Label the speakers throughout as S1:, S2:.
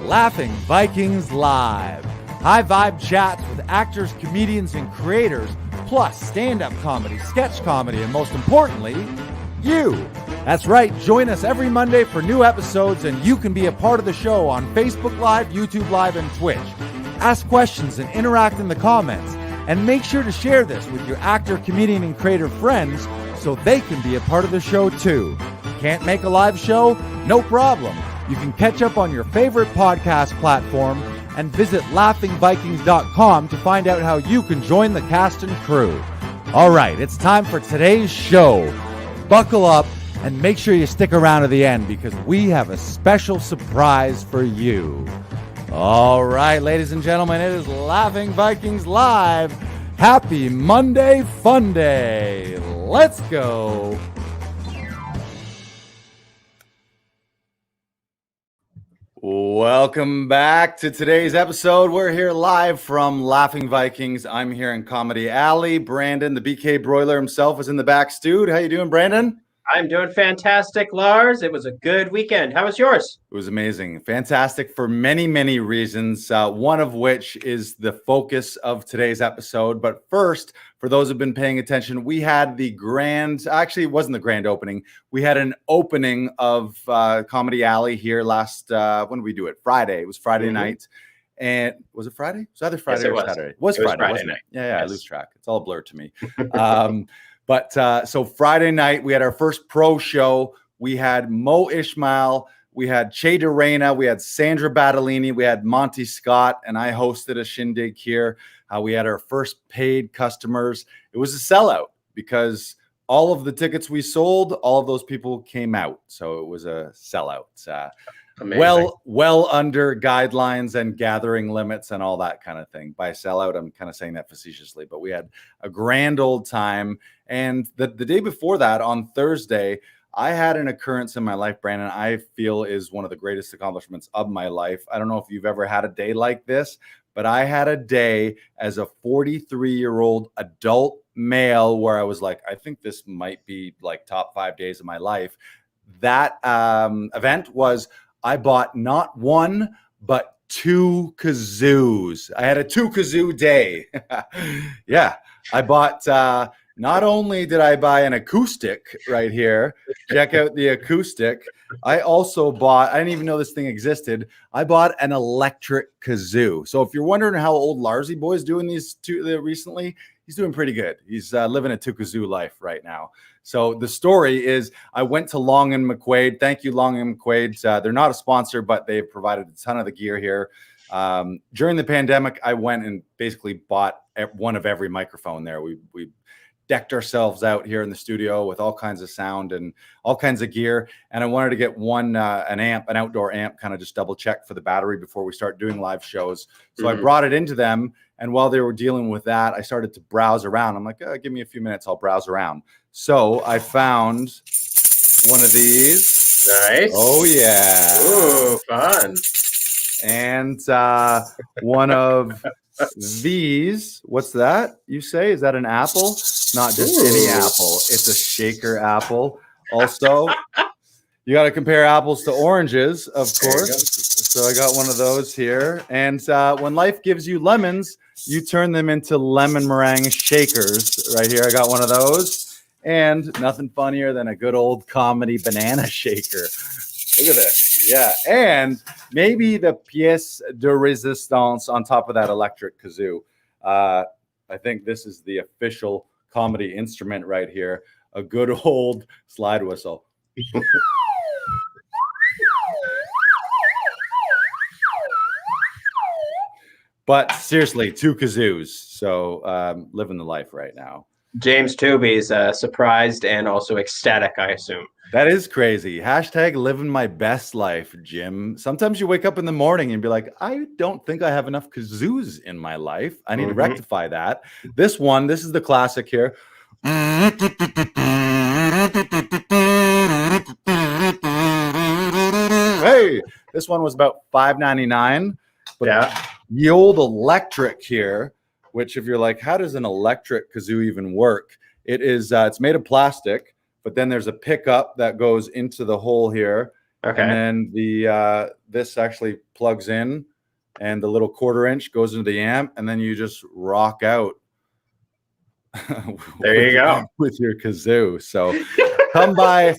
S1: Laughing Vikings Live. High vibe chats with actors, comedians, and creators, plus stand-up comedy, sketch comedy, and most importantly, you. That's right, join us every Monday for new episodes, and you can be a part of the show on Facebook Live, YouTube Live, and Twitch. Ask questions and interact in the comments, and make sure to share this with your actor, comedian, and creator friends so they can be a part of the show too. Can't make a live show? No problem. You can catch up on your favorite podcast platform and visit laughingvikings.com to find out how you can join the cast and crew. All right, it's time for today's show. Buckle up and make sure you stick around to the end because we have a special surprise for you. All right, ladies and gentlemen, it is Laughing Vikings Live. Happy Monday Fun Day. Let's go. Welcome back to today's episode. We're here live from Laughing Vikings. I'm here in Comedy Alley. Brandon, the BK Broiler himself, is in the back stewed. How you doing, Brandon?
S2: I'm doing fantastic, Lars. It was a good weekend. How was yours?
S1: It was amazing. Fantastic for many, many reasons, one of which is the focus of today's episode. But first, for those who've been paying attention, we had the actually, it wasn't the grand opening. We had an opening of Comedy Alley here last, when did we do it? Friday. It was Friday night. And was it Friday? It was either Friday or Saturday. It was Friday, wasn't it? Yeah, yes. I lose track. It's all a blur to me. But so Friday night, we had our first pro show. We had Mo Ishmael, we had Che DeReyna, we had Sandra Battellini, we had Monty Scott, and I hosted a shindig here. We had our first paid customers. It was a sellout because all of the tickets we sold, all of those people came out. So it was a sellout. Well under guidelines and gathering limits and all that kind of thing. By sellout, I'm kind of saying that facetiously, but we had a grand old time. And the day before that, on Thursday, I had an occurrence in my life, Brandon, I feel is one of the greatest accomplishments of my life. I don't know if you've ever had a day like this, but I had a day as a 43-year-old adult male where I was like, I think this might be like top 5 days of my life. That event was I bought not one, but 2 kazoos. I had a 2 kazoo day. Yeah, I bought, not only did I buy an acoustic right here, check out the acoustic. I also bought, I didn't even know this thing existed. I bought an electric kazoo. So if you're wondering how old Larsy Boy's doing these two recently, he's doing pretty good. He's living a 2 kazoo life right now. So the story is I went to Long and McQuaid. Thank you, Long and McQuaid. They're not a sponsor, but they've provided a ton of the gear here. During the pandemic, I went and basically bought one of every microphone there. We decked ourselves out here in the studio with all kinds of sound and all kinds of gear. And I wanted to get an outdoor amp, kind of just double check for the battery before we start doing live shows. So I brought it into them. And while they were dealing with that, I started to browse around. I'm like, give me a few minutes. I'll browse around. So I found one of these.
S2: Nice.
S1: Oh, yeah.
S2: Ooh, fun.
S1: And one of these. What's that, you say? Is that an apple? Not just any apple. It's a shaker apple. Also, you got to compare apples to oranges, of course. So I got one of those here. And when life gives you lemons, you turn them into lemon meringue shakers. Right here, I got one of those. And nothing funnier than a good old comedy banana shaker. Look at this. Yeah. And maybe the pièce de résistance on top of that electric kazoo. I think this is the official comedy instrument right here. A good old slide whistle. But seriously, 2 kazoos. So living the life right now.
S2: James Tooby's surprised and also ecstatic, I assume.
S1: That is crazy. Hashtag living my best life, Jim. Sometimes you wake up in the morning and be like, I don't think I have enough kazoos in my life. I need to rectify that. This is the classic here. Hey, this one was about $5.99. But yeah, the old electric here, which if you're like, how does an electric kazoo even work? It is, it's made of plastic, but then there's a pickup that goes into the hole here,
S2: Okay.
S1: And then the this actually plugs in, and the little 1/4 inch goes into the amp, and then you just rock out.
S2: There you go.
S1: With your kazoo. So come by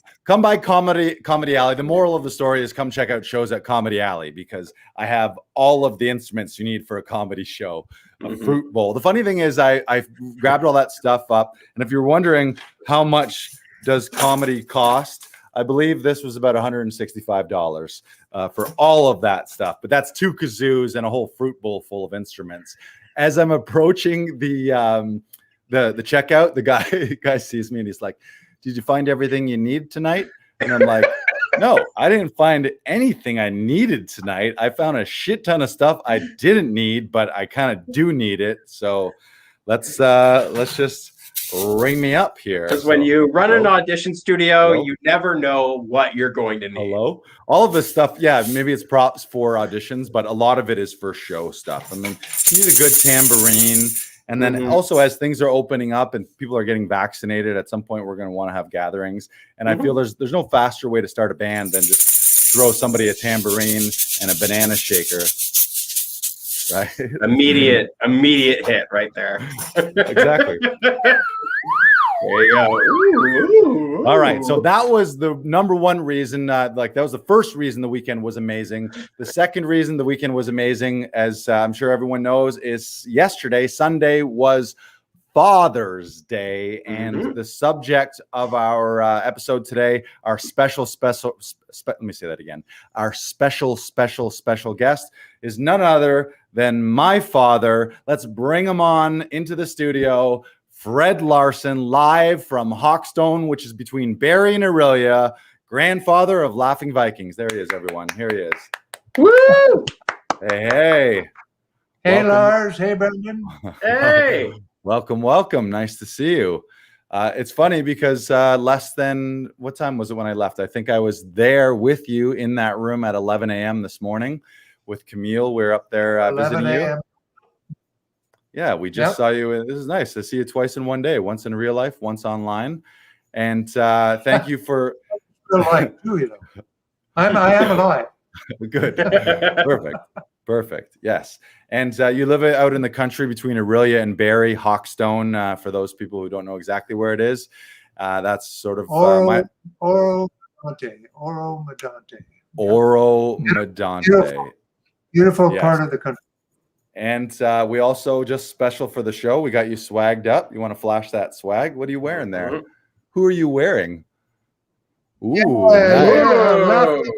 S1: Comedy Alley. The moral of the story is come check out shows at Comedy Alley, because I have all of the instruments you need for a comedy show. A fruit bowl. The funny thing is I grabbed all that stuff up, and if you're wondering how much does comedy cost, I believe this was about $165 for all of that stuff. But that's 2 kazoos and a whole fruit bowl full of instruments. As I'm approaching the checkout, the guy sees me and he's like, "Did you find everything you need tonight?" And I'm like, "No, I didn't find anything I needed tonight. I found a shit ton of stuff I didn't need, but I kind of do need it. So let's just ring me up here."
S2: Because when you run an audition studio,
S1: Hello?
S2: you never know what you're going to need.
S1: Hello? All of this stuff, yeah, maybe it's props for auditions, but a lot of it is for show stuff. I mean, you need a good tambourine. And then also, as things are opening up and people are getting vaccinated, at some point we're going to want to have gatherings. And I feel there's no faster way to start a band than just throw somebody a tambourine and a banana shaker. Right?
S2: Immediate hit right there.
S1: Exactly.
S2: There you go. Ooh.
S1: All right. So that was the number one reason. That was the first reason the weekend was amazing. The second reason the weekend was amazing, as I'm sure everyone knows, is yesterday, Sunday, was Father's Day. And the subject of our episode today, our let me say that again. Our special guest is none other than my father. Let's bring him on into the studio. Fred Larsen, live from Hawkstone, which is between Barrie and Orillia, grandfather of Laughing Vikings. There he is, everyone. Here he is.
S2: Woo!
S1: Hey.
S3: Hey, Lars. Hey, Brendan.
S2: Hey.
S1: Welcome. Nice to see you. It's funny because less than, what time was it when I left? I think I was there with you in that room at 11 a.m. this morning with Camille. We're up there visiting you. Yeah, we just saw you. This is nice. I see you twice in one day, once in real life, once online. And thank you for
S3: Real life too, you know. I am alive.
S1: Good. Perfect. Yes. And you live out in the country between Orillia and Barrie, Hawkstone, for those people who don't know exactly where it is. That's sort of
S3: Oro Medonte. Beautiful part of the country.
S1: And we also, just special for the show, we got you swagged up. You want to flash that swag? What are you wearing there? Who are you wearing? Ooh,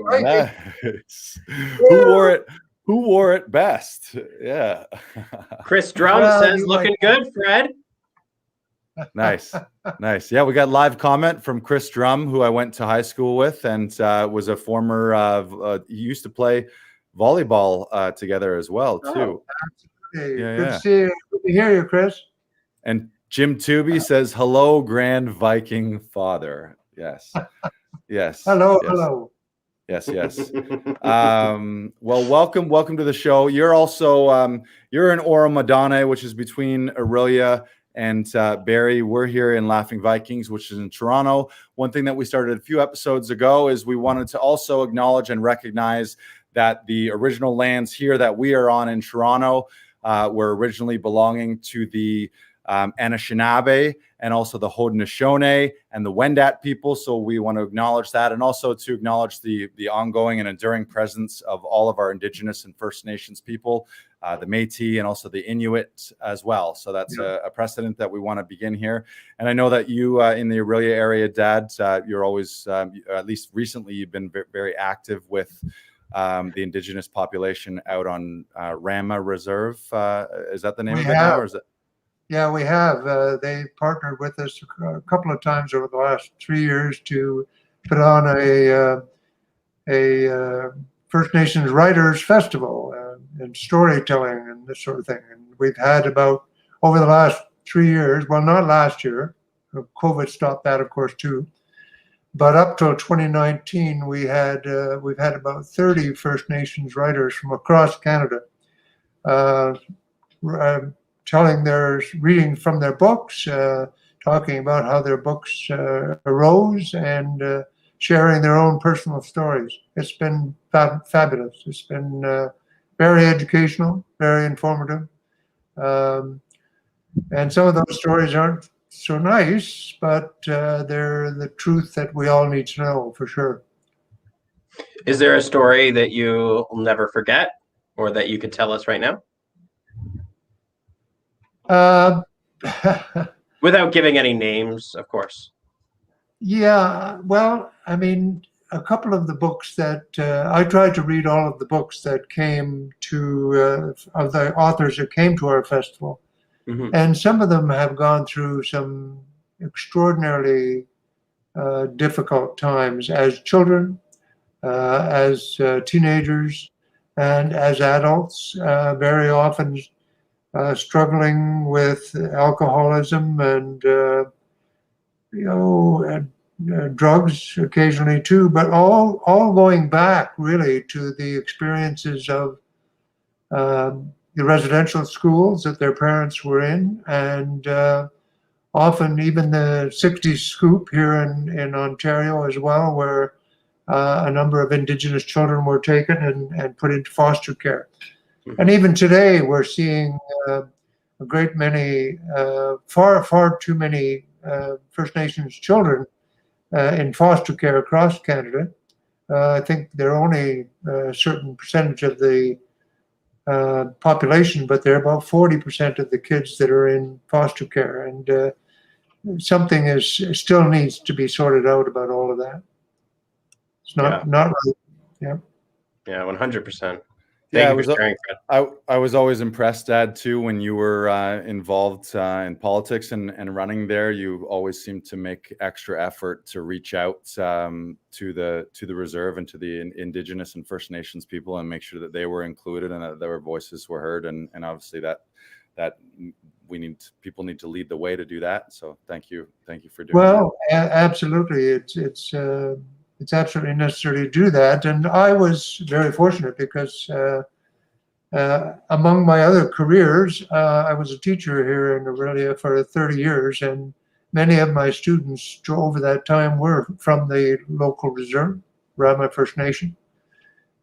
S1: nice. Who wore it best? Yeah.
S2: Chris Drum says, looking good, Fred.
S1: Nice. Yeah, we got live comment from Chris Drum, who I went to high school with, and was a former. He used to play volleyball together as well, too.
S3: Hey, good to see you. Good to hear you, Chris.
S1: And Jim Tooby says, "Hello, Grand Viking father." Yes.
S3: Hello.
S1: Yes. Well, welcome to the show. You're also you're in Oro Medonte, which is between Orillia and Barrie. We're here in Laughing Vikings, which is in Toronto. One thing that we started a few episodes ago is we wanted to also acknowledge and recognize that the original lands here that we are on in Toronto were originally belonging to the Anishinaabe and also the Haudenosaunee and the Wendat people. So we want to acknowledge that, and also to acknowledge the ongoing and enduring presence of all of our Indigenous and First Nations people, the Métis and also the Inuit as well. So that's a precedent that we want to begin here. And I know that you in the Orillia area, Dad, you're always, at least recently, you've been very active with the Indigenous population out on Rama Reserve. Is that the name of it now? Or is it?
S3: Yeah, we have. They partnered with us a couple of times over the last 3 years to put on a First Nations Writers Festival and storytelling and this sort of thing. And we've had about, over the last 3 years, well, not last year, COVID stopped that, of course, too. But up till 2019, we've had about 30 First Nations writers from across Canada reading from their books, talking about how their books arose, and sharing their own personal stories. It's been fabulous. It's been very educational, very informative. And some of those stories aren't so nice, but they're the truth that we all need to know for sure.
S2: Is there a story that you'll never forget or that you could tell us right now? Without giving any names, of course.
S3: Yeah, well, I mean, a couple of the books that I tried to read all of the books that came to, of the authors that came to our festival.
S2: Mm-hmm.
S3: And some of them have gone through some extraordinarily difficult times as children, as teenagers, and as adults, very often struggling with alcoholism and drugs occasionally too, but all going back really to the experiences of the residential schools that their parents were in, and often even the 60s scoop here in Ontario as well, where a number of Indigenous children were taken and put into foster care. And even today, we're seeing a great many, far too many First Nations children in foster care across Canada. I think they're only a certain percentage of the population, but they're about 40% of the kids that are in foster care. And something still needs to be sorted out about all of that. It's not right. Yeah.
S2: Yeah, 100%.
S1: Yeah,
S2: Thank you for sharing, Fred.
S1: I was always impressed, Dad, too, when you were involved in politics and running there. You always seemed to make extra effort to reach out to the reserve and to the Indigenous and First Nations people and make sure that they were included and that their voices were heard. And obviously that people need to lead the way to do that. So thank you for doing that.
S3: Well, absolutely, it's absolutely necessary to do that. And I was very fortunate because among my other careers, I was a teacher here in Aurelia for 30 years, and many of my students over that time were from the local reserve, Rama First Nation.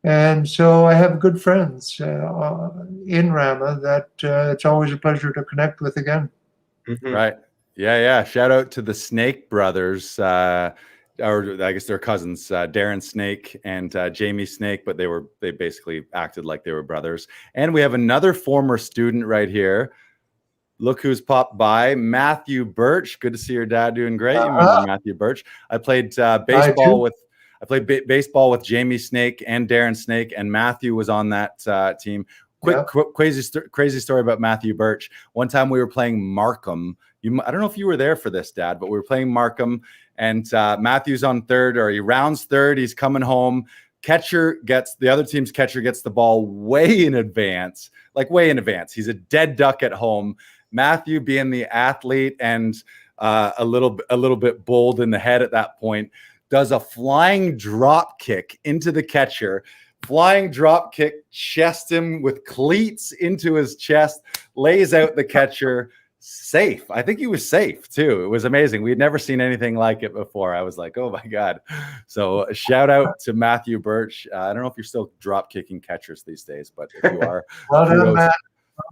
S3: And so I have good friends in Rama that it's always a pleasure to connect with again.
S2: Mm-hmm.
S1: Right. Yeah. Shout out to the Snake brothers. Or I guess they're cousins, Darren Snake and Jamie Snake, but they basically acted like they were brothers. And we have another former student right here. Look who's popped by, Matthew Birch. Good to see your dad doing great. You remember Matthew Birch? I played baseball with Jamie Snake and Darren Snake, and Matthew was on that team. Crazy story about Matthew Birch. One time we were playing Markham. I don't know if you were there for this, Dad, but we were playing Markham, and Matthew's on third, or he rounds third. He's coming home. The other team's catcher gets the ball way in advance. He's a dead duck at home. Matthew, being the athlete and a little bit bold in the head at that point, does a flying drop kick into the catcher. Flying drop kick, chest him with cleats into his chest, lays out the catcher. Safe. I think he was safe too. It was amazing. We had never seen anything like it before. I was like, oh my God. So a shout out to Matthew Birch. I don't know if you're still drop kicking catchers these days, but if you are,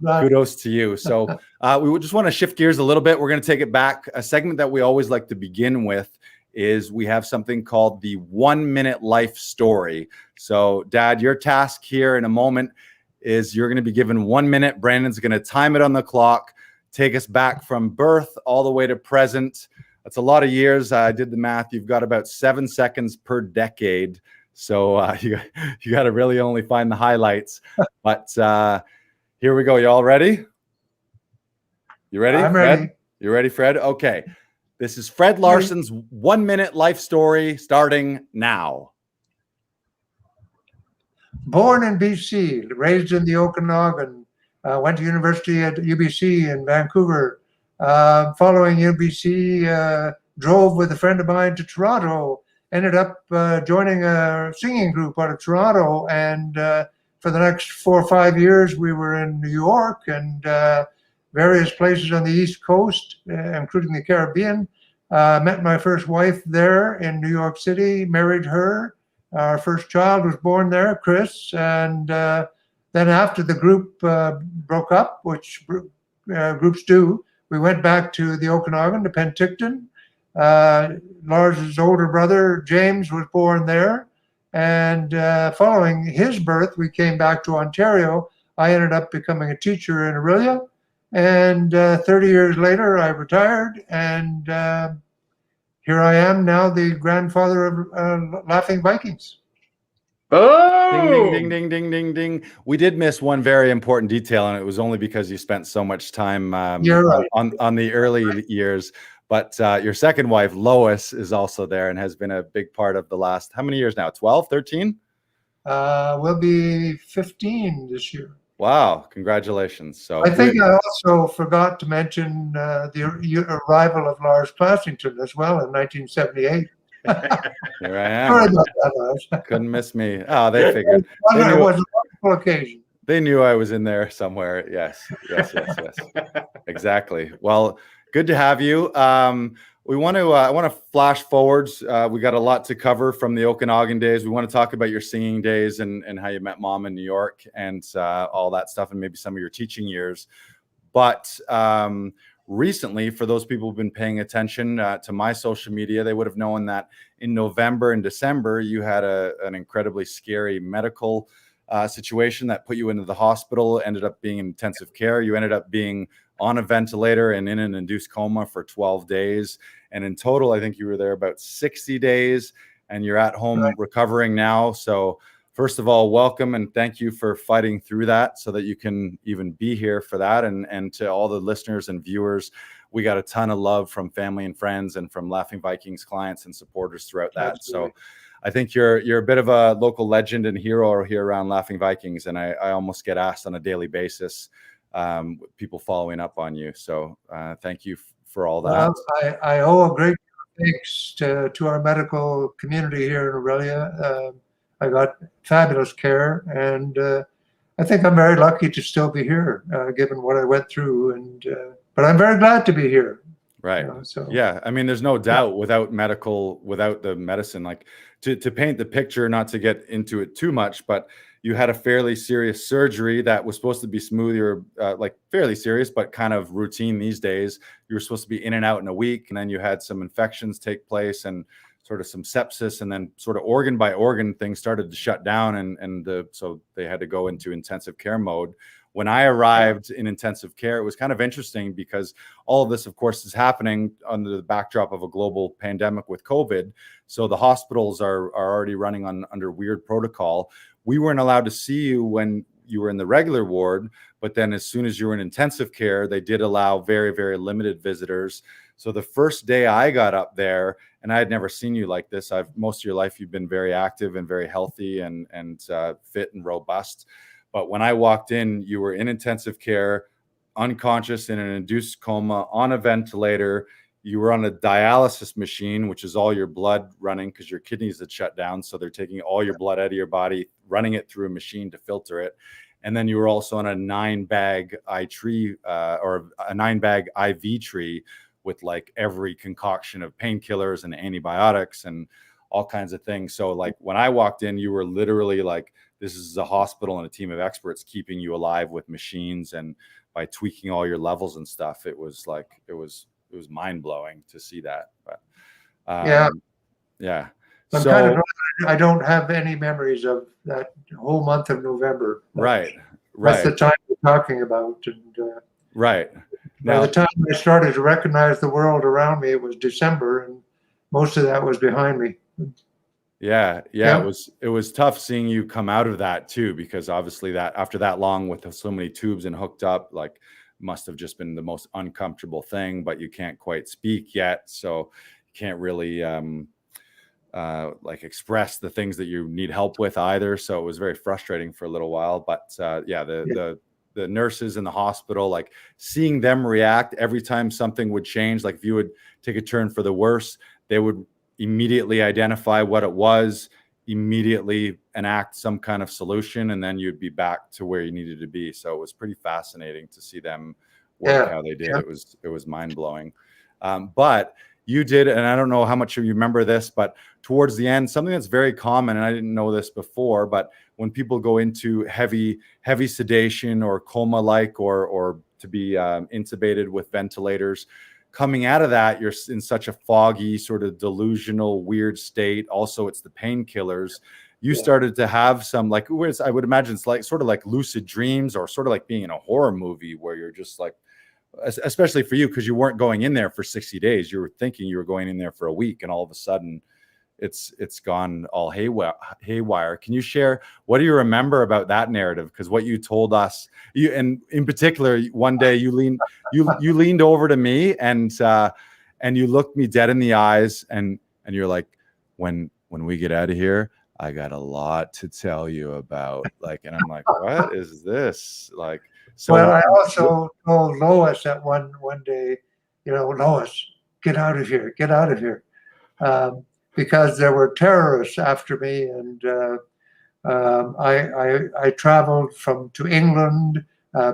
S1: kudos to you. So we just want to shift gears a little bit. We're going to take it back. A segment that we always like to begin with is we have something called the 1 minute life story. So Dad, your task here in a moment is you're going to be given 1 minute. Brandon's going to time it on the clock. Take us back from birth all the way to present. That's a lot of years. I did the math. You've got about 7 seconds per decade. So you got to really only find the highlights. But here we go. You all ready? You ready?
S3: I'm
S1: Fred?
S3: ready.
S1: You ready, Fred? Okay. This is Fred Larsen's 1 minute life story starting now.
S3: Born in BC, raised in the Okanagan, went to university at UBC in Vancouver. Following UBC, drove with a friend of mine to Toronto, ended up joining a singing group out of Toronto. And for the next 4 or 5 years, we were in New York and various places on the East Coast, including the Caribbean. Met my first wife there in New York City, married her. Our first child was born there, Chris. And then after the group broke up, which groups do, we went back to the Okanagan, to Penticton. Lars's older brother, James, was born there. And following his birth, we came back to Ontario. I ended up becoming a teacher in Orillia. And 30 years later, I retired. And here I am now, the grandfather of Laughing Vikings.
S2: Oh,
S1: Ding, ding, ding, ding, ding, ding. We did miss one very important detail, and it was only because you spent so much time
S3: You're right.
S1: on the early years. But your second wife, Lois, is also there and has been a big part of the last, how many years now? 12, 13?
S3: We'll be 15 this year.
S1: Wow. Congratulations. So
S3: I think I also forgot to mention the arrival of Lars Classington as well in 1978.
S1: Here I am.
S3: Sorry about that, Lars.
S1: Couldn't miss me. Oh, they figured.
S3: It was a wonderful occasion.
S1: They knew I was in there somewhere. Yes. Exactly. Well, good to have you. We want to. I want to flash forwards. We got a lot to cover from the Okanagan days. We want to talk about your singing days and how you met Mom in New York and all that stuff, and maybe some of your teaching years. But recently, for those people who've been paying attention to my social media, they would have known that in November and December, you had an incredibly scary medical situation that put you into the hospital, ended up being in intensive care. You ended up being on a ventilator and in an induced coma for 12 days. And in total, I think you were there about 60 days, and you're at home recovering now. So first of all, welcome and thank you for fighting through that so that you can even be here for that. And to all the listeners and viewers, we got a ton of love from family and friends and from Laughing Vikings clients and supporters throughout that.
S3: Absolutely.
S1: So I think you're a bit of a local legend and hero here around Laughing Vikings. And I almost get asked on a daily basis, people following up on you. So thank you for all that.
S3: Well, I owe a great thanks to our medical community here in Orillia. I got fabulous care, and I think I'm very lucky to still be here, given what I went through. And but I'm very glad to be here.
S1: Right.
S3: So
S1: yeah, I mean, there's no doubt without the medicine, like to paint the picture, not to get into it too much, but you had a fairly serious surgery that was supposed to be smoother, like fairly serious, but kind of routine these days. You were supposed to be in and out in a week, and then you had some infections take place and sort of some sepsis, and then sort of organ by organ things started to shut down, and so they had to go into intensive care mode. When I arrived in intensive care, it was kind of interesting because all of this, of course, is happening under the backdrop of a global pandemic with COVID. So the hospitals are already running under weird protocol. We weren't allowed to see you when you were in the regular ward, but then as soon as you were in intensive care, they did allow very, very limited visitors. So the first day I got up there, and I had never seen you like this. Most of your life, you've been very active and very healthy and fit and robust. But when I walked in, you were in intensive care, unconscious in an induced coma, on a ventilator. You were on a dialysis machine, which is all your blood running because your kidneys had shut down. So they're taking all your blood out of your body, running it through a machine to filter it. And then you were also on a 9-bag or a 9-bag IV tree with like every concoction of painkillers and antibiotics and all kinds of things. So like when I walked in, you were literally like, this is a hospital and a team of experts keeping you alive with machines and by tweaking all your levels and stuff. It was mind blowing to see that. But yeah.
S3: I'm
S1: so
S3: kind of glad I don't have any memories of that whole month of November.
S1: Right.
S3: That's the time we're talking about. And
S1: right.
S3: By the time I started to recognize the world around me, it was December, and most of that was behind me.
S1: Yeah. It was tough seeing you come out of that too, because obviously that after that long with so many tubes and hooked up, like must have just been the most uncomfortable thing, but you can't quite speak yet. So you can't really like express the things that you need help with either. So it was very frustrating for a little while, but the nurses in the hospital, like seeing them react every time something would change, like if you would take a turn for the worse, they would immediately identify what it was, immediately enact some kind of solution, and then you'd be back to where you needed to be. So it was pretty fascinating to see them work how they did. It was mind blowing. But you did, and I don't know how much you remember this, but towards the end, something that's very common, and I didn't know this before, but when people go into heavy sedation or coma-like, or to be intubated with ventilators, coming out of that, you're in such a foggy, sort of delusional, weird state. Also, it's the painkillers. You started to have some, like, I would imagine it's like sort of like lucid dreams, or sort of like being in a horror movie where you're just like, especially for you, because you weren't going in there for 60 days. You were thinking you were going in there for a week, and all of a sudden it's gone all haywire. Can you share, what do you remember about that narrative? Because what you told us, and in particular, one day you leaned over to me, and you looked me dead in the eyes, and you're like, when we get out of here, I got a lot to tell you about, like, and I'm like, what is this? Like, so.
S3: Well, I also told Lois that one day, Lois, get out of here, because there were terrorists after me, and I traveled to England,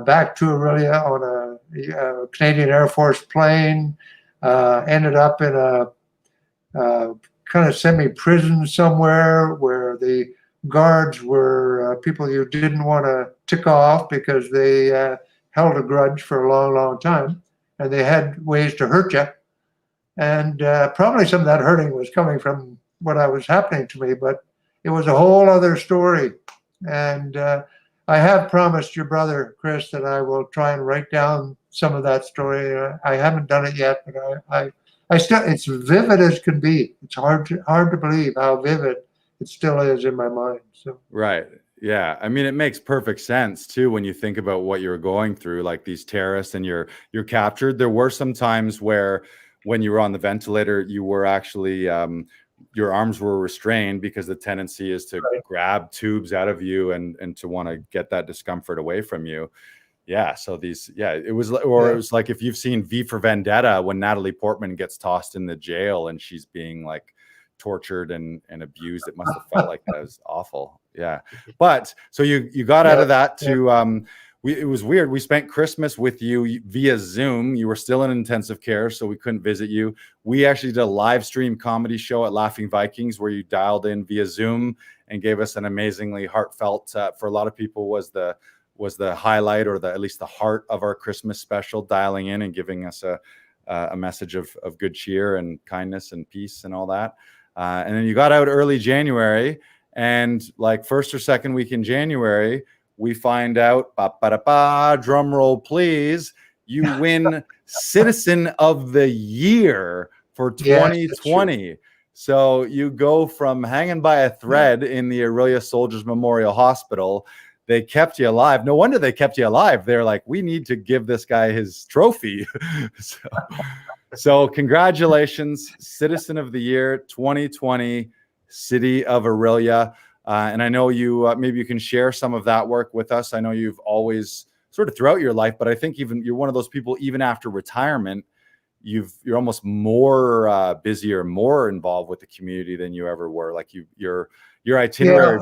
S3: back to Orillia on a Canadian Air Force plane, ended up in a kind of semi-prison somewhere where the guards were people you didn't want to tick off because they held a grudge for a long, long time, and they had ways to hurt you. And probably some of that hurting was coming from what was happening to me, but it was a whole other story. And I have promised your brother, Chris, that I will try and write down some of that story. I haven't done it yet, but I still, it's vivid as can be. It's hard to believe how vivid it still is in my mind. So.
S1: Right. Yeah. I mean, it makes perfect sense too, when you think about what you're going through, like these terrorists, and you're captured. There were some times where, when you were on the ventilator, you were actually, your arms were restrained, because the tendency is to grab tubes out of you and to want to get that discomfort away from you. Yeah. So it was like, if you've seen V for Vendetta, when Natalie Portman gets tossed in the jail and she's being like tortured and abused, it must have felt like that. Was awful. Yeah. But so you got out of that to, it was weird. We spent Christmas with you via Zoom. You were still in intensive care, so we couldn't visit you. We actually did a live stream comedy show at Laughing Vikings, where you dialed in via Zoom and gave us an amazingly heartfelt, for a lot of people, was the highlight, or at least the heart of our Christmas special, dialing in and giving us a message of good cheer and kindness and peace and all that. And then you got out early January, and like first or second week in January, we find out, drum roll please, you win Citizen of the Year for 2020. Yes, so you go from hanging by a thread in the Orillia Soldiers Memorial Hospital. They kept you alive. No wonder they kept you alive. They're like, we need to give this guy his trophy. So congratulations, Citizen of the Year 2020, City of Orillia. And I know you, maybe you can share some of that work with us. I know you've always sort of throughout your life, but I think even you're one of those people, even after retirement, you're almost more busy or more involved with the community than you ever were. Like your itinerary.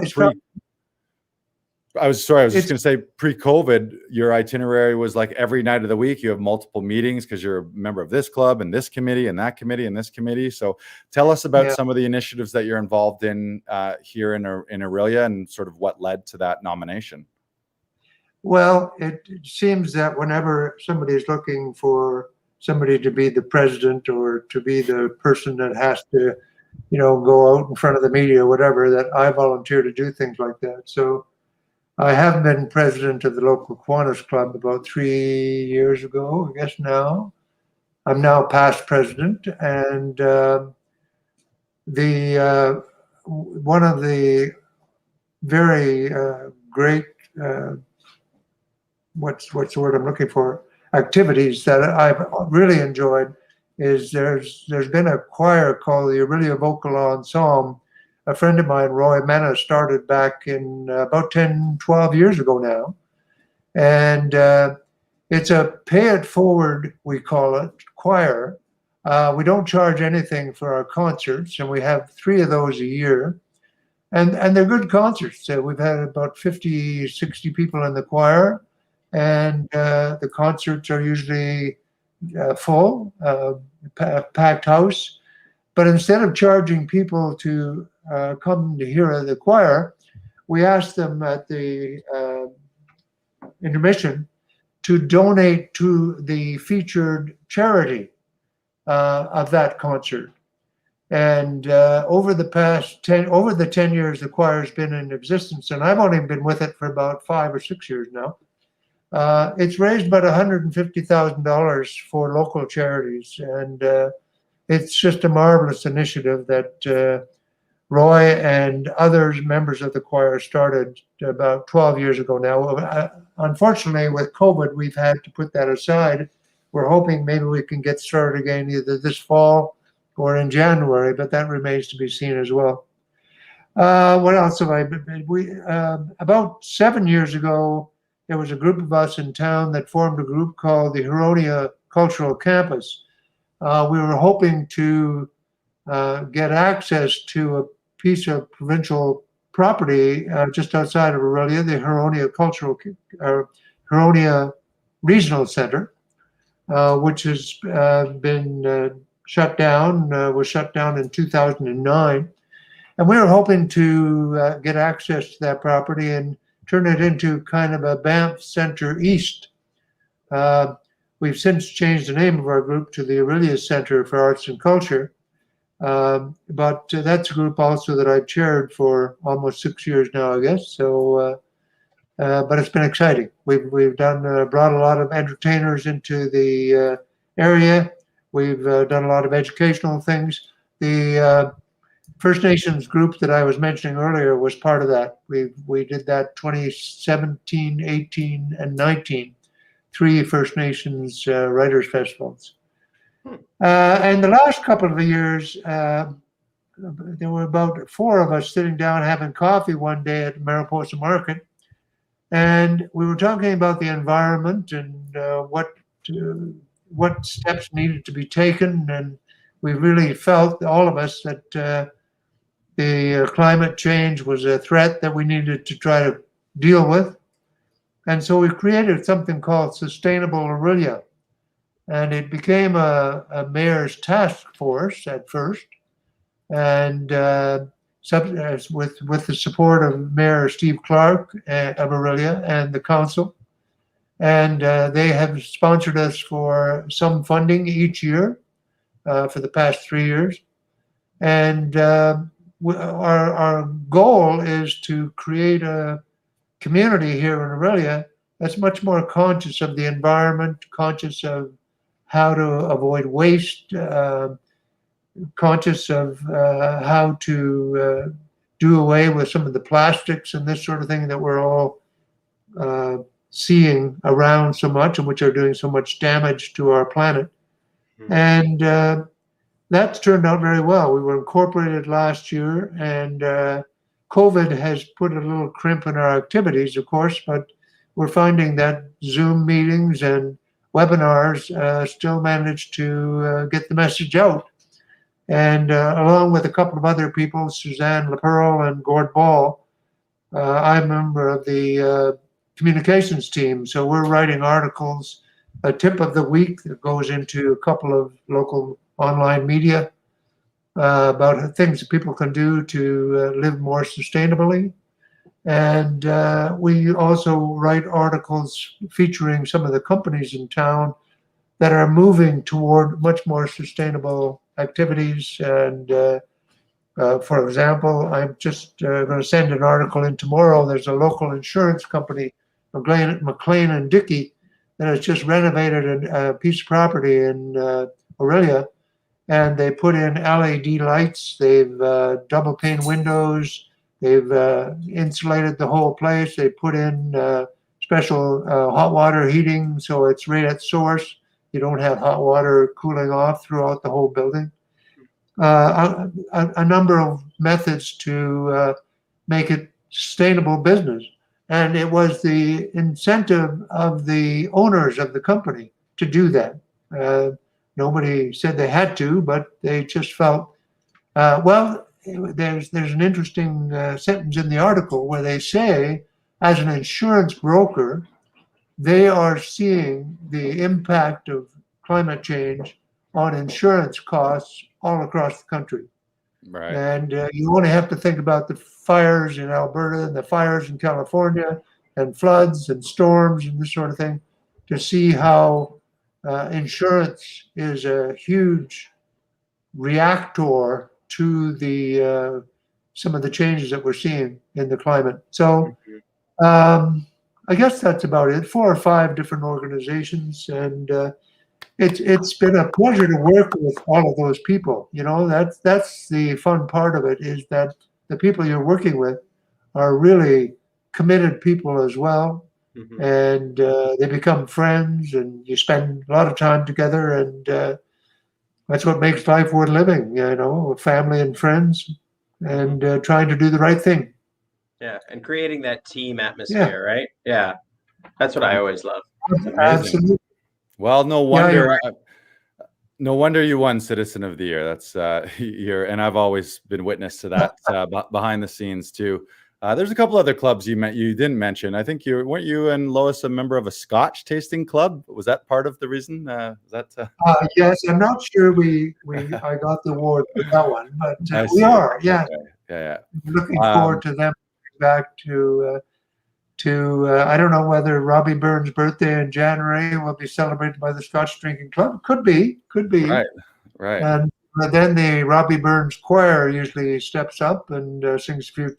S1: I was just going to say, pre-COVID, your itinerary was like every night of the week. You have multiple meetings because you're a member of this club and this committee and that committee and this committee. So tell us about some of the initiatives that you're involved in here in Orillia, and sort of what led to that nomination.
S3: Well, it seems that whenever somebody is looking for somebody to be the president, or to be the person that has to, go out in front of the media or whatever, that I volunteer to do things like that. So I have been president of the local Kiwanis Club about 3 years ago, I guess now. I'm now past president, and one of the very great, what's the word I'm looking for, activities that I've really enjoyed is there's been a choir called the Orillia Vocal Ensemble. A friend of mine, Roy Mena, started back in about 10, 12 years ago now. And it's a pay it forward, we call it, choir. We don't charge anything for our concerts, and we have 3 of those a year. And they're good concerts. We've had about 50, 60 people in the choir. And the concerts are usually full, packed house. But instead of charging people to come to hear the choir, we asked them at the intermission to donate to the featured charity of that concert. And over the 10 years the choir has been in existence, and I've only been with it for about 5 or 6 years now, it's raised about $150,000 for local charities. And it's just a marvelous initiative that Roy and others members of the choir started about 12 years ago now. Unfortunately, with COVID, we've had to put that aside. We're hoping maybe we can get started again either this fall or in January, but that remains to be seen as well. What else have I been? About 7 years ago, there was a group of us in town that formed a group called the Huronia Cultural Campus. We were hoping to get access to a piece of provincial property just outside of Aurelia, the Huronia Regional Center, which has been shut down, was shut down in 2009. And we were hoping to get access to that property and turn it into kind of a Banff Center East. We've since changed the name of our group to the Aurelia Center for Arts and Culture. But that's a group also that I've chaired for almost 6 years now, I guess. So, but it's been exciting. We've done brought a lot of entertainers into the area. We've done a lot of educational things. The First Nations group that I was mentioning earlier was part of that. We did that 2017, 18, and 19, 3 First Nations Writers Festivals. And the last couple of years, there were about 4 of us sitting down having coffee one day at Mariposa Market, and we were talking about the environment and what steps needed to be taken. And we really felt, all of us, that the climate change was a threat that we needed to try to deal with. And so we created something called Sustainable Aurelia. And it became a mayor's task force at first. And with the support of Mayor Steve Clark of Aurelia and the council. And they have sponsored us for some funding each year for the past 3 years. And our goal is to create a community here in Aurelia that's much more conscious of the environment, conscious of how to avoid waste, conscious of how to do away with some of the plastics and this sort of thing that we're all seeing around so much, and which are doing so much damage to our planet. And that's turned out very well. We were incorporated last year, and COVID has put a little crimp in our activities, of course, but we're finding that Zoom meetings and webinars still manage to get the message out. And along with a couple of other people, Suzanne LaPearl and Gord Ball, I'm a member of the communications team. So we're writing articles, a tip of the week that goes into a couple of local online media about things that people can do to live more sustainably. And we also write articles featuring some of the companies in town that are moving toward much more sustainable activities. And for example, I'm just going to send an article in tomorrow. There's a local insurance company, McLean and Dickey, that has just renovated a piece of property in Aurelia, and they put in LED lights. They've double pane windows. They've insulated the whole place. They put in special hot water heating, so it's right at source. You don't have hot water cooling off throughout the whole building. A number of methods to make it sustainable business. And it was the incentive of the owners of the company to do that. Nobody said they had to, but they just felt, well, there's an interesting sentence in the article where they say, as an insurance broker, they are seeing the impact of climate change on insurance costs all across the country.
S1: Right.
S3: And you only have to think about the fires in Alberta and the fires in California and floods and storms and this sort of thing to see how insurance is a huge reactor to the some of the changes that we're seeing in the climate. So I guess that's about it. 4 or 5 different organizations, and it's been a pleasure to work with all of those people. You know, that's the fun part of it, is that the people you're working with are really committed people as well. And they become friends, and you spend a lot of time together, and that's what makes life worth living, you know, with family and friends, and trying to do the right thing.
S2: Yeah, and creating that team atmosphere, right? Yeah, that's what I always love.
S3: Absolutely.
S1: Well, no
S3: Yeah, you're
S1: wonder. No wonder you won Citizen of the Year. That's and I've always been witness to that behind the scenes too. There's a couple other clubs you didn't mention. I think weren't you and Lois a member of a Scotch tasting club? Was that part of the reason?
S3: Yes, I'm not sure I got the award for that one, but we are. Yeah,
S1: okay. Yeah.
S3: Looking forward to them back to. I don't know whether Robbie Byrne's birthday in January will be celebrated by the Scotch Drinking Club. Could be.
S1: Right.
S3: And then the Robbie Byrne's choir usually steps up and sings a few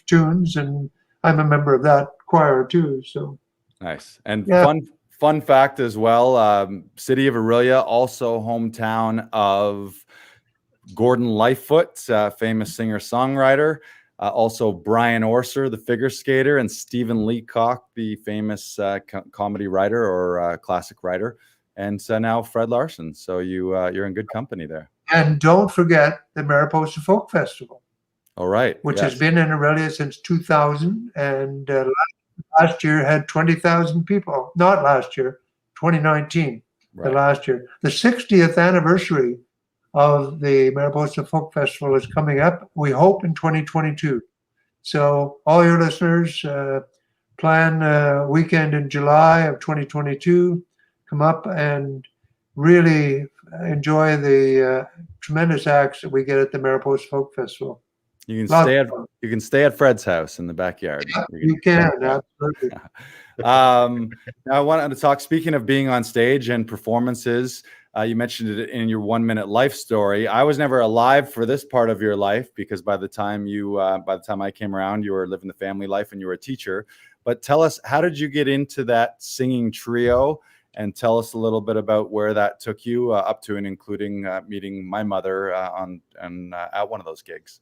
S3: tunes, and I'm a member of that choir too. So
S1: nice. And
S3: yeah.
S1: fun fact as well. City of Orillia, also hometown of Gordon Lightfoot, famous singer-songwriter. Also Brian Orser, the figure skater, and Stephen Leacock, the famous comedy writer or classic writer, and now Fred Larsen. So you're in good company there. And
S3: don't forget the Mariposa Folk Festival.
S1: All right,
S3: which has been in Orillia since 2000, and last year had 20,000 people. Not last year, 2019, the last year. The 60th anniversary of the Mariposa Folk Festival is coming up, we hope, in 2022. So all your listeners, plan a weekend in July of 2022, come up and really enjoy the tremendous acts that we get at the Mariposa Folk Festival.
S1: You can stay at Fred's house in the backyard.
S3: Yeah, you can, absolutely.
S1: Now I wanted to talk, speaking of being on stage and performances, you mentioned it in your 1 minute life story. I was never alive for this part of your life, because by the time I came around, you were living the family life and you were a teacher. But tell us, how did you get into that singing trio? And tell us a little bit about where that took you up to and including meeting my mother at one of those gigs.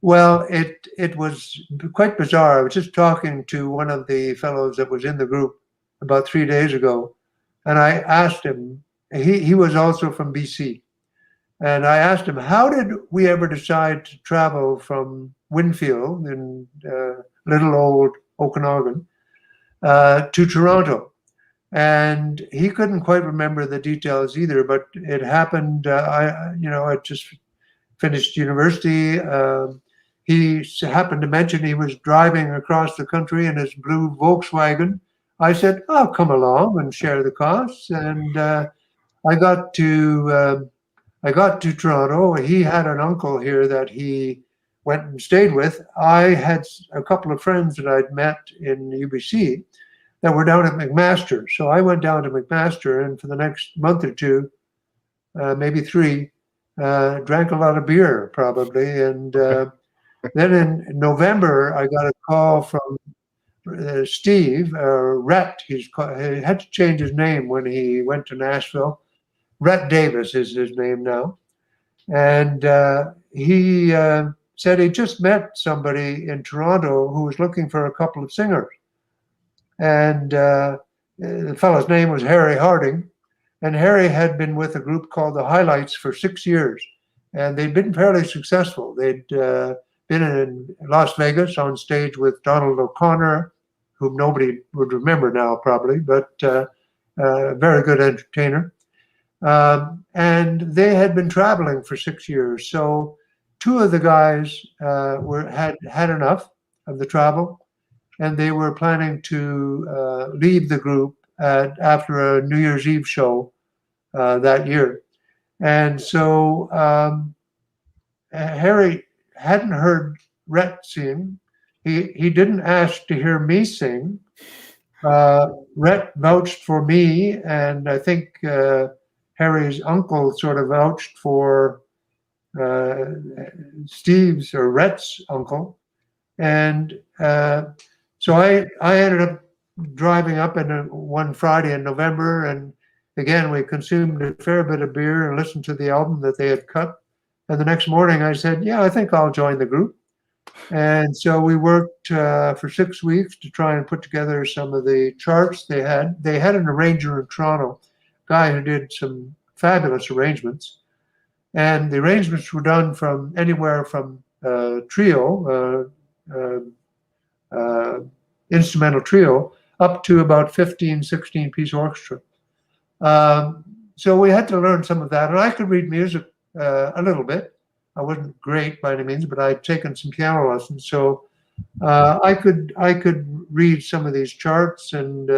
S3: Well, it was quite bizarre. I was just talking to one of the fellows that was in the group about 3 days ago, and I asked him, he was also from BC, and I asked him, how did we ever decide to travel from Winfield in little old Okanagan to Toronto? And he couldn't quite remember the details either, but it happened. I just finished university. He happened to mention he was driving across the country in his blue Volkswagen. I said, "I'll come along and share the costs." And I got to Toronto. He had an uncle here that he went and stayed with. I had a couple of friends that I'd met in UBC that were down at McMaster. So I went down to McMaster, and for the next month or two, maybe 3, drank a lot of beer probably. And then in November, I got a call from Steve, Rhett. He had to change his name when he went to Nashville. Rhett Davis is his name now. And he said he just met somebody in Toronto who was looking for a couple of singers. And the fellow's name was Harry Harding. And Harry had been with a group called the Highlights for 6 years. And they'd been fairly successful. They'd been in Las Vegas on stage with Donald O'Connor, whom nobody would remember now probably, but a very good entertainer. And they had been traveling for 6 years. So 2 of the guys had enough of the travel, and they were planning to leave the group after a New Year's Eve show that year. And so Harry hadn't heard Rhett sing. He didn't ask to hear me sing. Rhett vouched for me, and I think Harry's uncle sort of vouched for Steve's or Rhett's uncle. And so I ended up driving up one Friday in November, and again, we consumed a fair bit of beer and listened to the album that they had cut. And the next morning I said, yeah, I think I'll join the group. And so we worked for 6 weeks to try and put together some of the charts they had. They had an arranger in Toronto, guy who did some fabulous arrangements. And the arrangements were done from anywhere from trio, instrumental trio, up to about 15, 16-piece orchestra. So we had to learn some of that. And I could read music a little bit. I wasn't great by any means, but I'd taken some piano lessons. So I could read some of these charts, and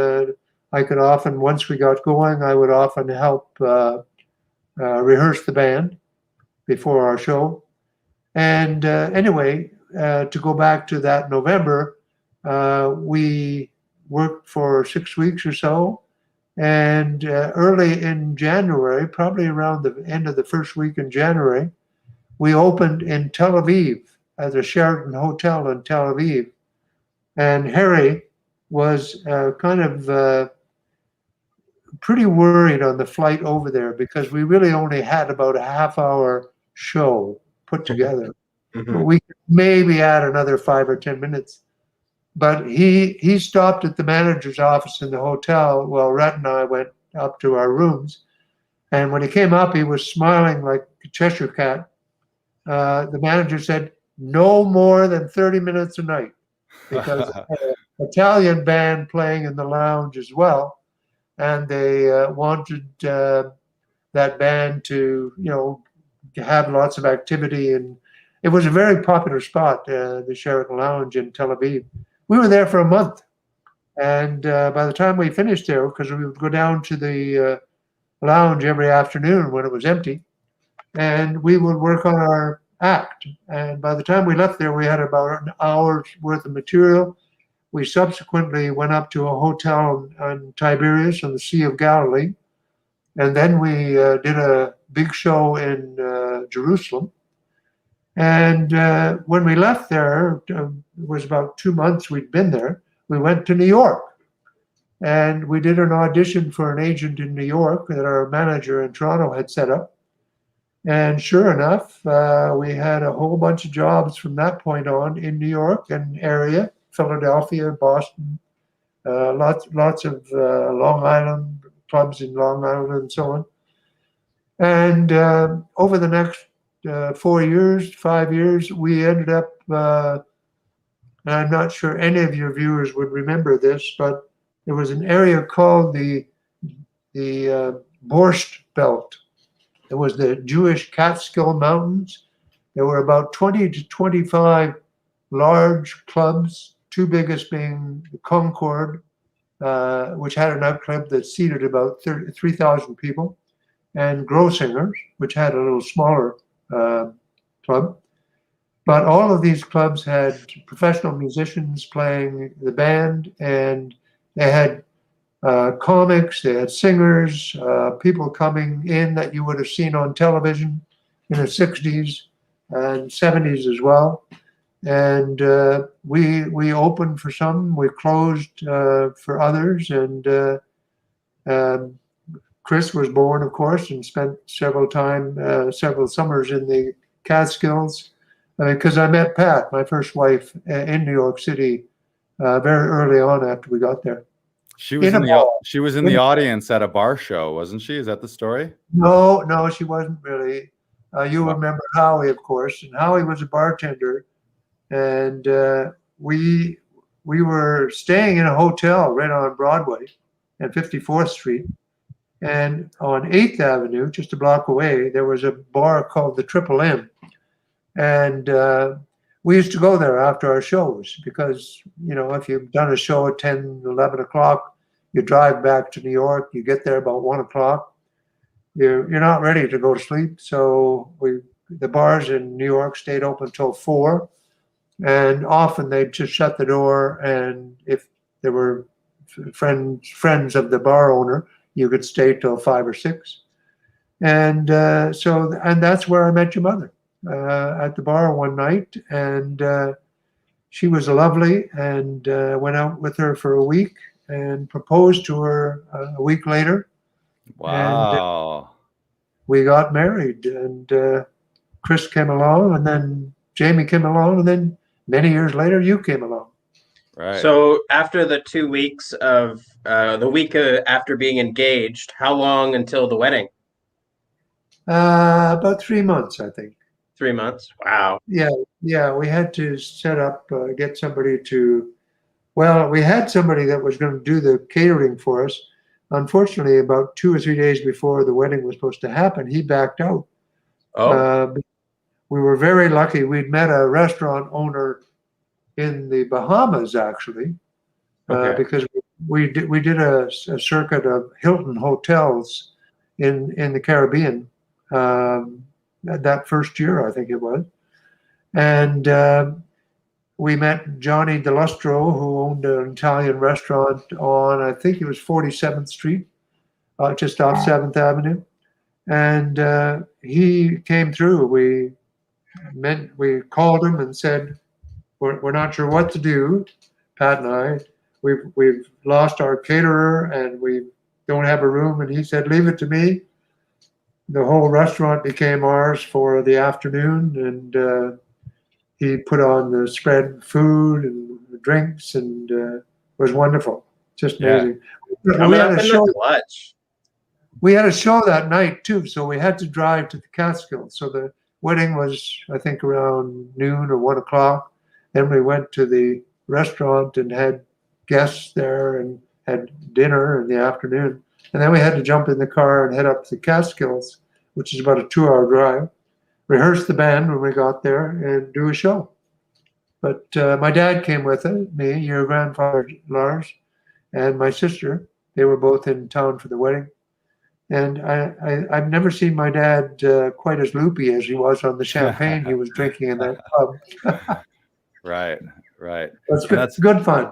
S3: I could often, once we got going, I would often help rehearse the band before our show. And anyway, to go back to that November, we worked for 6 weeks or so. And early in January, probably around the end of the first week in January, we opened in Tel Aviv at the Sheraton Hotel in Tel Aviv. And Harry was kind of pretty worried on the flight over there because we really only had about a half-hour show put together.
S2: Mm-hmm.
S3: But we could maybe add another 5 or 10 minutes. But he stopped at the manager's office in the hotel while Rhett and I went up to our rooms. And when he came up, he was smiling like a Cheshire cat. The manager said, no more than 30 minutes a night, because an Italian band playing in the lounge as well. And they wanted that band to, have lots of activity. And it was a very popular spot, the Sheraton Lounge in Tel Aviv. We were there for a month. And by the time we finished there, because we would go down to the lounge every afternoon when it was empty, and we would work on our act. And by the time we left there, we had about an hour's worth of material. We subsequently went up to a hotel on Tiberias on the Sea of Galilee. And then we did a big show in Jerusalem. And when we left there, it was about 2 months we'd been there, we went to New York. And we did an audition for an agent in New York that our manager in Toronto had set up. And sure enough, we had a whole bunch of jobs from that point on in New York and area, Philadelphia, Boston, lots of Long Island clubs in Long Island and so on. And over the next 5 years, we ended up, and I'm not sure any of your viewers would remember this, but there was an area called the Borscht Belt. It was the Jewish Catskill Mountains. There were about 20 to 25 large clubs, two biggest being the Concord, which had a nightclub that seated about 3,000 people, and Grossinger's, which had a little smaller club. But all of these clubs had professional musicians playing the band, and they had comics, they had singers, people coming in that you would have seen on television in the 60s and 70s as well. And we opened for some, we closed for others, and Chris was born, of course, and spent several summers in the Catskills, because I met Pat, my first wife, in New York City very early on after we got there.
S1: She was in the audience at a bar show, wasn't she? Is that the story?
S3: No, she wasn't really. You remember Howie, of course, and Howie was a bartender, and we were staying in a hotel right on Broadway and 54th Street, and on 8th Avenue, just a block away, there was a bar called the Triple M, and we used to go there after our shows because, if you've done a show at 10, 11 o'clock, you drive back to New York, you get there about 1 o'clock. you're not ready to go to sleep. So the bars in New York stayed open till 4, and often they'd just shut the door. And if there were friends of the bar owner, you could stay till 5 or 6. And and that's where I met your mother, at the bar one night, and she was lovely, and went out with her for a week and proposed to her a week later. And
S1: Wow.
S3: we got married, and Chris came along, and then Jamie came along, and then many years later, you came along.
S1: Right.
S2: So after the 2 weeks of the week after being engaged, how long until the wedding?
S3: About 3 months, I think.
S2: 3 months. Wow.
S3: Yeah. We had to set up, get somebody to. Well, we had somebody that was going to do the catering for us. Unfortunately, about 2 or 3 days before the wedding was supposed to happen, he backed out.
S2: Oh.
S3: We were very lucky. We'd met a restaurant owner in the Bahamas, actually, because we did a circuit of Hilton hotels in the Caribbean that first year, I think it was, and we met Johnny DeLustro, who owned an Italian restaurant on, I think it was 47th Street, just off 7th Avenue, and he came through. We called him and said, we're not sure what to do, Pat and I. We've lost our caterer and we don't have a room. And he said, leave it to me. The whole restaurant became ours for the afternoon, and he put on the spread food and the drinks, and it was wonderful. Just amazing.
S2: Coming up in the clutch.
S3: We had a show that night too, so we had to drive to the Catskills. So the wedding was, I think, around noon or 1 o'clock. Then we went to the restaurant and had guests there and had dinner in the afternoon. And then we had to jump in the car and head up to the Catskills, which is about a 2-hour drive, rehearse the band when we got there, and do a show. But my dad came with me, your grandfather, Lars, and my sister. They were both in town for the wedding. And I've never seen my dad quite as loopy as he was on the champagne he was drinking in that pub.
S1: Right.
S3: That's good. Good fun.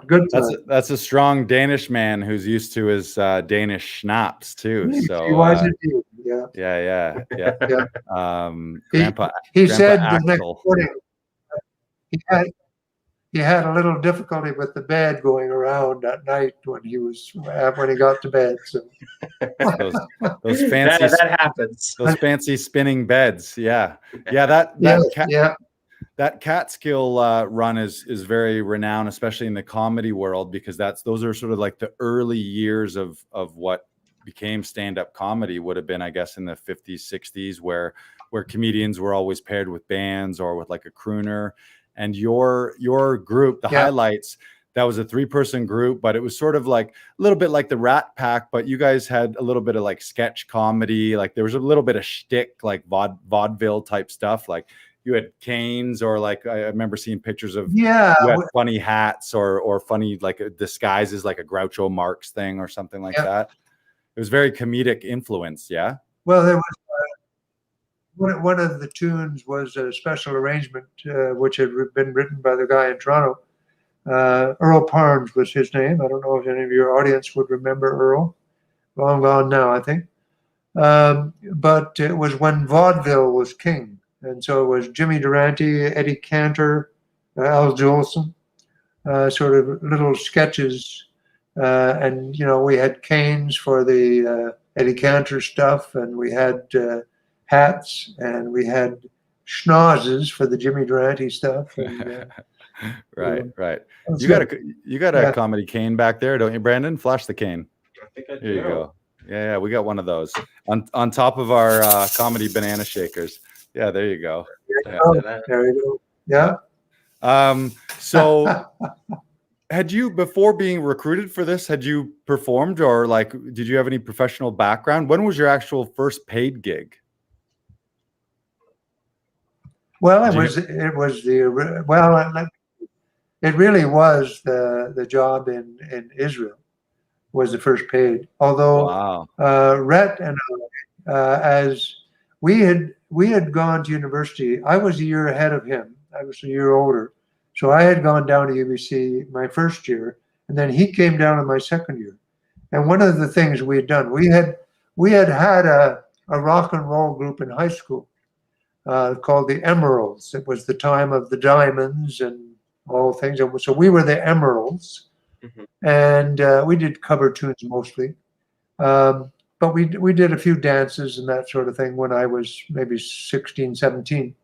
S1: That's a strong Danish man who's used to his Danish schnapps too. So
S3: he was indeed.
S1: Yeah.
S3: He said
S1: Axel.
S3: the next morning he had a little difficulty with the bed going around at night when he got to bed. So
S1: those fancy
S2: that happens.
S1: Those fancy spinning beds. Yeah. That Catskill run is very renowned, especially in the comedy world, because those are sort of like the early years of what became stand-up comedy. Would have been, I guess, in the 50s, 60s, where comedians were always paired with bands or with like a crooner. And your group, the Highlights, that was a 3-person group, but it was sort of like a little bit like the Rat Pack, but you guys had a little bit of like sketch comedy. Like there was a little bit of shtick, like vaudeville type stuff. Like you had canes, or like I remember seeing pictures of you had funny hats or funny like disguises, like a Groucho Marx thing or something like that. It was very comedic influence. Yeah.
S3: Well, there was one of the tunes was a special arrangement which had been written by the guy in Toronto. Earl Parnes was his name. I don't know if any of your audience would remember Earl. Long gone now, I think. But it was when vaudeville was king. And so it was Jimmy Durante, Eddie Cantor, Al Jolson, sort of little sketches. And, we had canes for the Eddie Cantor stuff, and we had hats, and we had schnozzes for the Jimmy Durante stuff. And,
S1: right. You got a comedy cane back there, don't you, Brandon? Flash the cane.
S2: I think I do.
S1: Here you go. Yeah, we got one of those on top of our comedy banana shakers. Yeah, there you go.
S3: There you go. Yeah.
S1: So had you, before being recruited for this, had you performed, or like, did you have any professional background? When was your actual first paid gig?
S3: Well, it really was the job in Israel was the first paid. Although Rhett and as we had gone to university. I was a year ahead of him. I was a year older. So I had gone down to UBC my first year, and then he came down in my second year. And one of the things we had done, we had a rock and roll group in high school called the Emeralds. It was the time of the Diamonds and all things. So we were the Emeralds, and we did cover tunes mostly. But we did a few dances and that sort of thing when I was maybe 16, 17.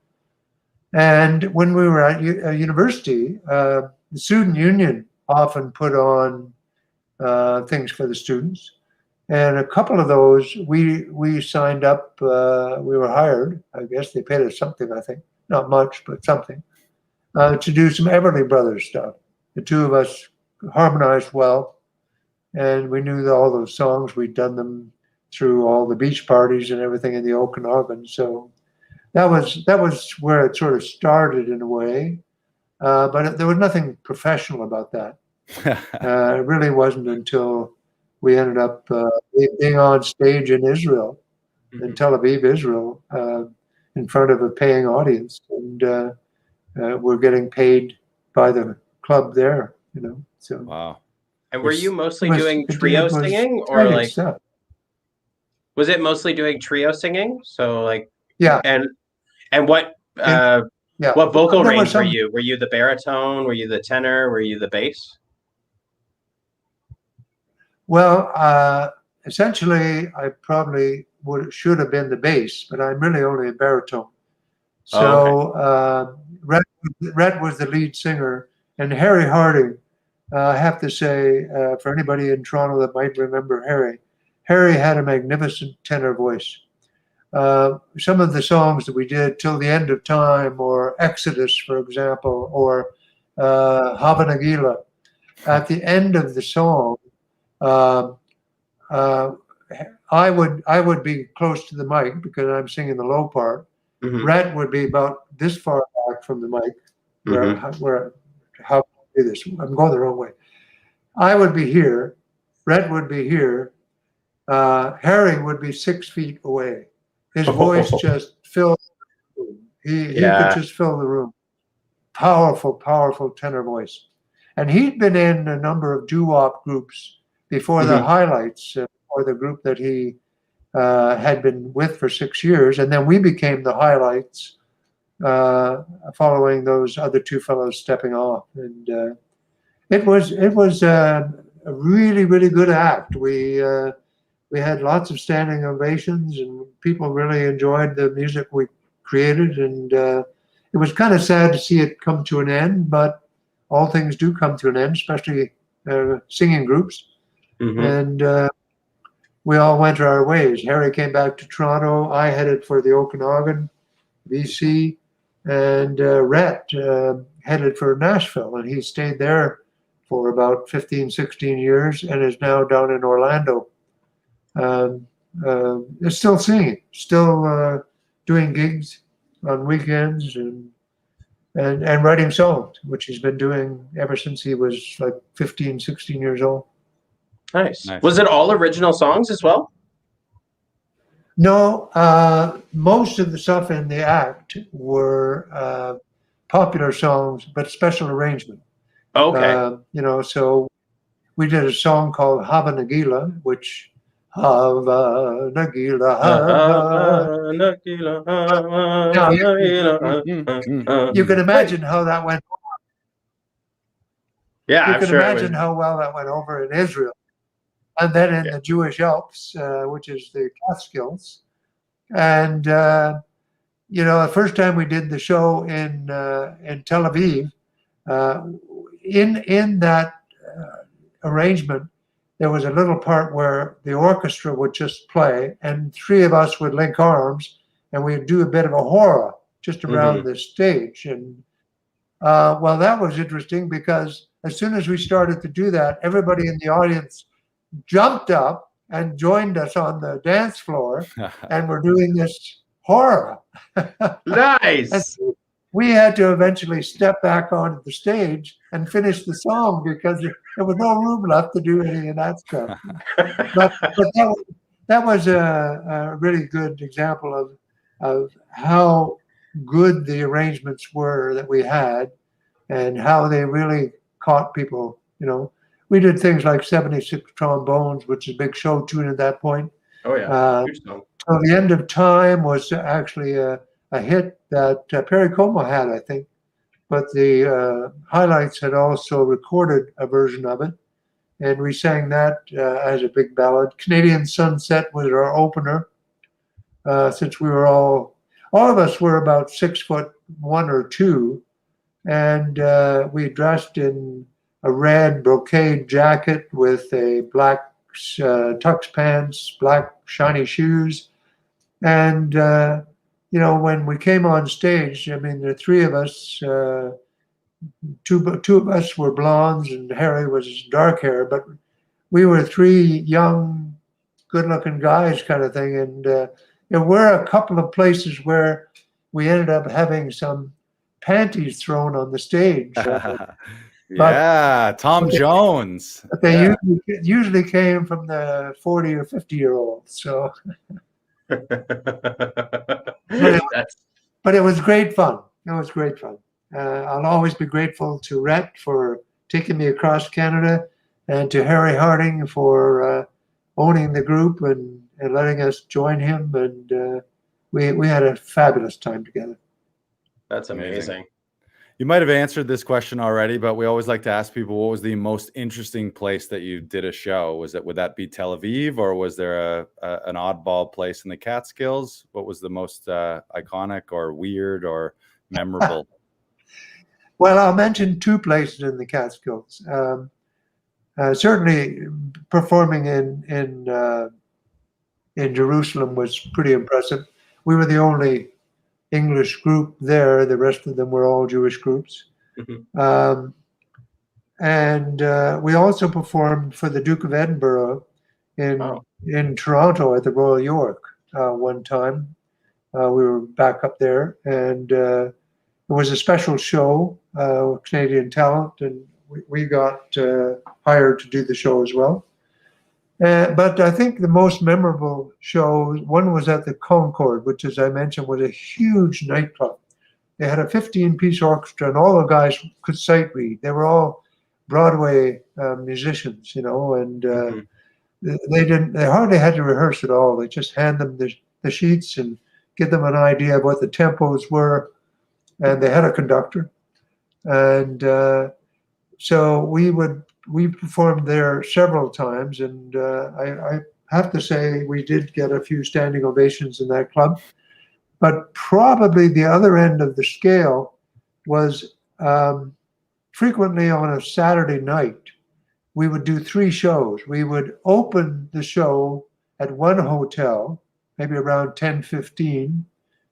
S3: And when we were at university, the student union often put on things for the students. And a couple of those, we signed up, we were hired, I guess. They paid us something, I think. Not much, but something. To do some Everly Brothers stuff. The two of us harmonized well. And we knew all those songs. We'd done them through all the beach parties and everything in the Okanagan. So that was where it sort of started in a way. But there was nothing professional about that. It really wasn't until we ended up being on stage in Israel, in Tel Aviv, Israel, in front of a paying audience. And we're getting paid by the club there, you know. So
S1: wow.
S2: And were you mostly doing trio singing, or like stuff. Was it mostly doing trio singing? So like,
S3: yeah.
S2: And what what vocal range were you? Were you the baritone? Were you the tenor? Were you the bass?
S3: Well, essentially, I probably should have been the bass, but I'm really only a baritone. So Rhett was the lead singer, and Harry Harding. I have to say, for anybody in Toronto that might remember Harry had a magnificent tenor voice. Some of the songs that we did, Till the End of Time, or Exodus, for example, or Hava Nagila, at the end of the song, I would be close to the mic because I'm singing the low part. Rhett would be about this far back from the mic, where how do I do this? I'm going the wrong way. I would be here. Rhett would be here. Harry would be 6 feet away. His voice just filled the room. He could just fill the room. Powerful, powerful tenor voice. And he'd been in a number of doo-wop groups before the Highlights, or the group that he had been with for 6 years. And then we became the Highlights following those other two fellows stepping off. And it was a really, really good act. We had lots of standing ovations, and people really enjoyed the music we created. And it was kind of sad to see it come to an end, but all things do come to an end, especially singing groups. And we all went our ways. Harry came back to Toronto. I headed for the Okanagan, BC, and Rhett headed for Nashville. And he stayed there for about 15, 16 years and is now down in Orlando. Still singing, still doing gigs on weekends and writing songs, which he's been doing ever since he was like 15, 16 years old.
S2: Nice. Was it all original songs as well?
S3: No, most of the stuff in the act were popular songs, but special arrangement.
S2: Okay.
S3: You know, so we did a song called Hava Nagila, which Hava Nagila, Hava Nagila. You can imagine how that went.
S2: Yeah,
S3: you can imagine how well that went over in Israel. And then in the Jewish Alps, which is the Catskills. And, you know, the first time we did the show in Tel Aviv, in that arrangement, there was a little part where the orchestra would just play and three of us would link arms and we'd do a bit of a hora just around the stage. And, well, that was interesting because as soon as we started to do that, everybody in the audience jumped up and joined us on the dance floor, and we're doing this horror.
S2: Nice.
S3: We had to eventually step back onto the stage and finish the song because there was no room left to do any of that stuff. but that was a really good example of how good the arrangements were that we had, and how they really caught people. You know, we did things like 76 trombones, which is a big show tune at that point.
S2: Oh yeah,
S3: Uh,
S2: huge song.
S3: so the End of Time was actually a hit that Perry Como had, I think, but the Highlights had also recorded a version of it, and we sang that as a big ballad. Canadian Sunset was our opener, since we were all of us were about 6'1" or 2, and we dressed in a red brocade jacket with a black tux pants, black shiny shoes, and you know, when we came on stage, I mean, the three of us, two of us were blondes, and Harry was dark hair, but we were three young, good-looking guys, kind of thing, and there were a couple of places where we ended up having some panties thrown on the stage.
S1: Yeah, Tom Jones.
S3: But they usually came from the 40 or 50-year-olds. So, but it was great fun. It was great fun. I'll always be grateful to Rhett for taking me across Canada, and to Harry Harding for owning the group and letting us join him. And we had a fabulous time together.
S2: That's amazing.
S1: You might have answered this question already, but we always like to ask people, what was the most interesting place that you did a show? Would that be Tel Aviv, or was there an oddball place in the Catskills? What was the most iconic or weird or memorable?
S3: Well, I'll mention two places in the Catskills. Certainly, performing in Jerusalem was pretty impressive. We were the only English group there. The rest of them were all Jewish groups. Mm-hmm. And we also performed for the Duke of Edinburgh in Toronto at the Royal York one time. We were back up there, and it was a special show, Canadian talent, and we got hired to do the show as well. But I think the most memorable show, one was at the Concord, which, as I mentioned, was a huge nightclub. They had a 15-piece orchestra, and all the guys could sight read. They were all Broadway musicians, you know, and they hardly had to rehearse at all. They just hand them the sheets and give them an idea of what the tempos were, and they had a conductor. And so we performed there several times, and I have to say we did get a few standing ovations in that club. But probably the other end of the scale was frequently on a Saturday night, we would do 3 shows. We would open the show at one hotel, maybe around 10:15,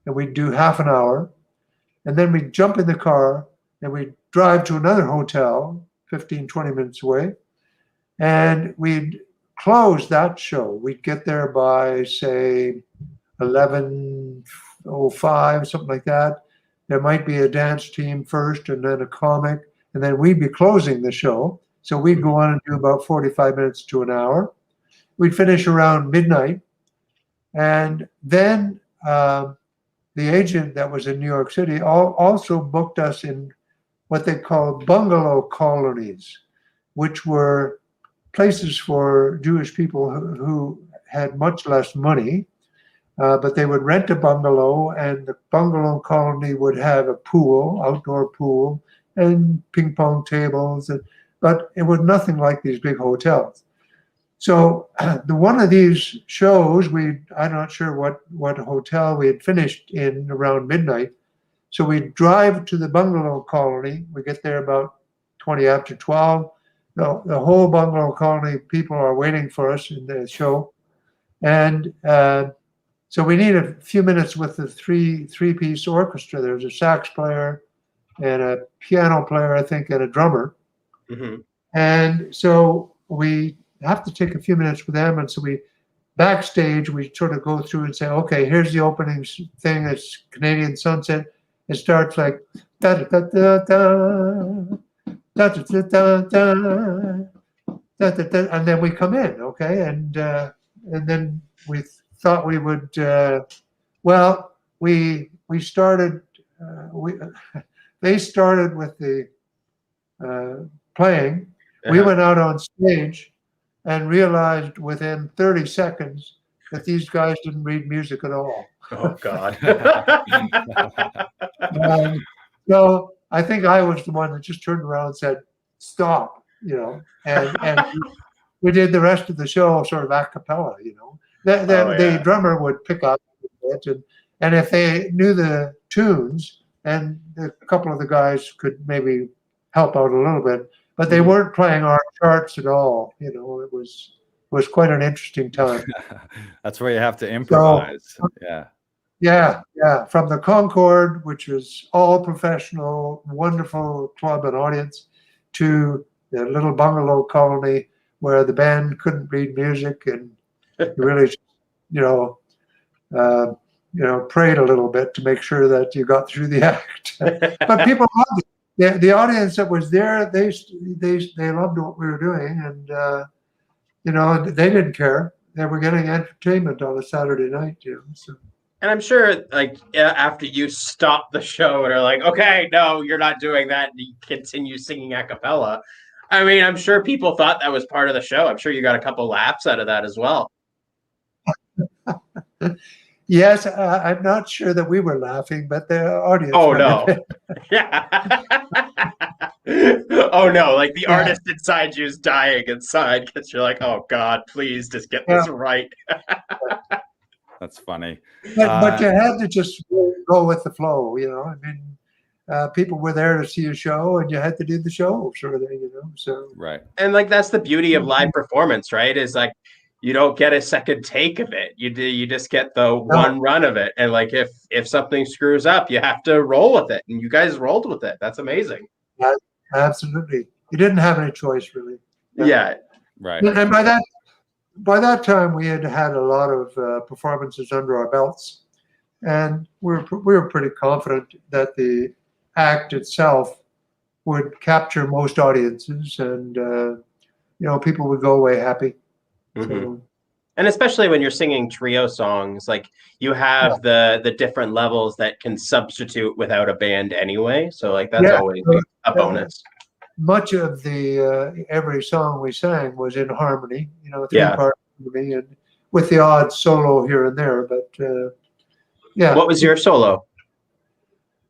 S3: and we'd do half an hour. And then we'd jump in the car and we'd drive to another hotel 15, 20 minutes away, and we'd close that show. We'd get there by, say, 11:05, something like that. There might be a dance team first and then a comic, and then we'd be closing the show. So we'd go on and do about 45 minutes to an hour. We'd finish around midnight, and then the agent that was in New York City also booked us in what they called bungalow colonies, which were places for Jewish people who had much less money, but they would rent a bungalow, and the bungalow colony would have a pool, outdoor pool, and ping pong tables, but it was nothing like these big hotels. So one of these shows, I'm not sure what hotel we had finished in around midnight. So we drive to the bungalow colony. We get there about 20 after 12. The whole bungalow colony people are waiting for us in the show. And so we need a few minutes with the three-piece orchestra. There's a sax player and a piano player, I think, and a drummer. Mm-hmm. And so we have to take a few minutes with them. And so backstage, we sort of go through and say, okay, here's the opening thing. It's Canadian Sunset. It starts like da da da da da da da da da da, and then we come in, okay, and then we thought we would. Well, we started. They started with the playing. We went out on stage and realized within 30 seconds that these guys didn't read music at all.
S2: Oh God.
S3: So I think I was the one that just turned around and said, "Stop," and we did the rest of the show sort of a cappella, The drummer would pick up a bit, and if they knew the tunes, and a couple of the guys could maybe help out a little bit, but they weren't playing our charts at all. It was quite an interesting time.
S1: That's where you have to improvise.
S3: So,
S1: yeah.
S3: Yeah. From the Concord, which was all professional, wonderful club and audience, to the little bungalow colony where the band couldn't read music, and you really, prayed a little bit to make sure that you got through the act. But people loved it. The audience that was there, they loved what we were doing, and they didn't care. They were getting entertainment on a Saturday night, So.
S2: And I'm sure, like, after you stop the show and are like, okay, no, you're not doing that, and you continue singing a cappella. I mean, I'm sure people thought that was part of the show. I'm sure you got a couple laughs out of that as well.
S3: Yes, I'm not sure that we were laughing, but the audience.
S2: Oh, no. Yeah. Oh, no. Like, the artist inside you is dying inside because you're like, oh, God, please just get this right.
S1: That's funny.
S3: But you had to just go with the flow, I mean, people were there to see a show, and you had to do the show, sort of thing, So
S1: right.
S2: And like that's the beauty of live performance, right? Is like you don't get a second take of it. You just get the one run of it. And like if something screws up, you have to roll with it. And you guys rolled with it. That's amazing.
S3: Yeah, absolutely. You didn't have any choice, really.
S2: Yeah.
S1: Right.
S3: And by that time, we had a lot of performances under our belts, and we were pretty confident that the act itself would capture most audiences, and people would go away happy. So,
S2: and especially when you're singing trio songs, like you have the different levels that can substitute without a band anyway. So like that's always a bonus.
S3: Much of the every song we sang was in harmony, three-part harmony, and with the odd solo here and there. But
S2: What was your solo?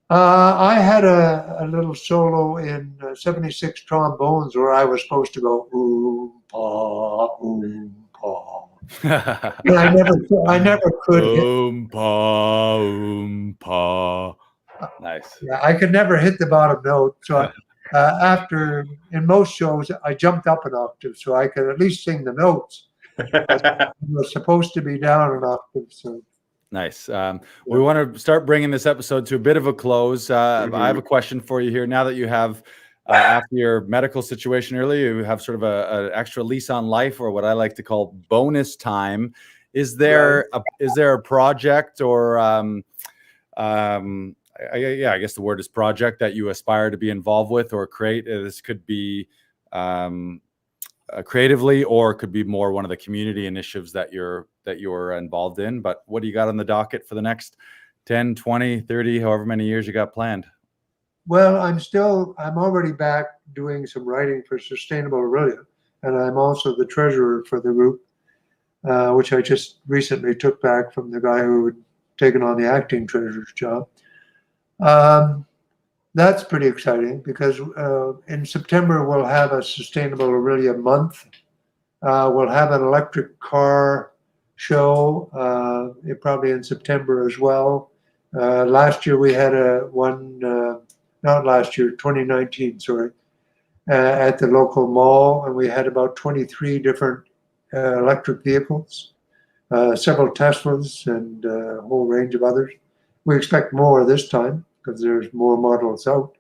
S3: I had a little solo in 76 trombones where I was supposed to go oom pa. And I never could.
S1: Oom pa. Nice.
S3: Yeah, I could never hit the bottom note. So in most shows, I jumped up an octave so I could at least sing the notes. It was supposed to be down an octave. So.
S1: Nice. We want to start bringing this episode to a bit of a close. I have a question for you here. Now that you have, after your medical situation earlier, you have sort of an extra lease on life, or what I like to call bonus time. Is there a project or, I guess the word is project that you aspire to be involved with or create? This could be creatively, or it could be more one of the community initiatives that you're involved in. But what do you got on the docket for the next 10, 20, 30, however many years you got planned?
S3: Well, I'm already back doing some writing for Sustainable Aurelia, and I'm also the treasurer for the group, which I just recently took back from the guy who had taken on the acting treasurer's job. That's pretty exciting because in September we'll have a Sustainable Aurelia month. We'll have an electric car show probably in September as well. Last year we had 2019, sorry, at the local mall, and we had about 23 different electric vehicles, several Teslas, and a whole range of others. We expect more this time because there's more models out.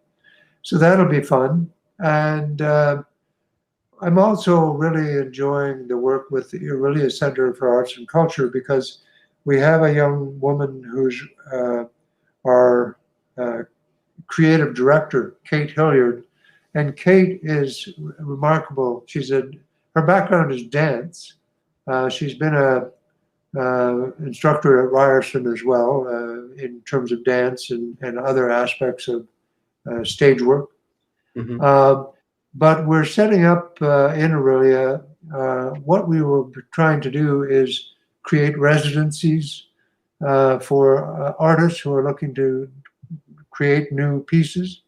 S3: So that'll be fun. And I'm also really enjoying the work with the Aurelia Center for Arts and Culture because we have a young woman who's our creative director, Kate Hilliard. And Kate is remarkable. Her background is dance, She's been a instructor at Larsen as well in terms of dance and other aspects of stage work.
S2: Mm-hmm.
S3: But we're setting up in Aurelia. What we were trying to do is create residencies for artists who are looking to create new pieces.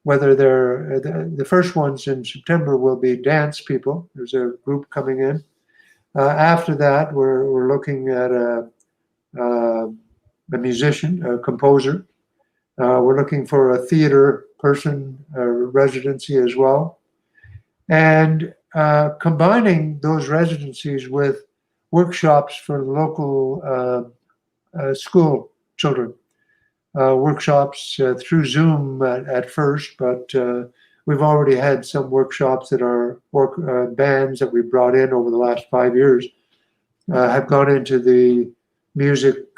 S3: Whether they're the first ones in September will be dance people. There's a group coming in. After that, we're looking at a musician, a composer. We're looking for a theater person residency as well. And combining those residencies with workshops for local school children. Workshops through Zoom at first, but we've already had some workshops that are bands that we brought in over the last 5 years have gone into the music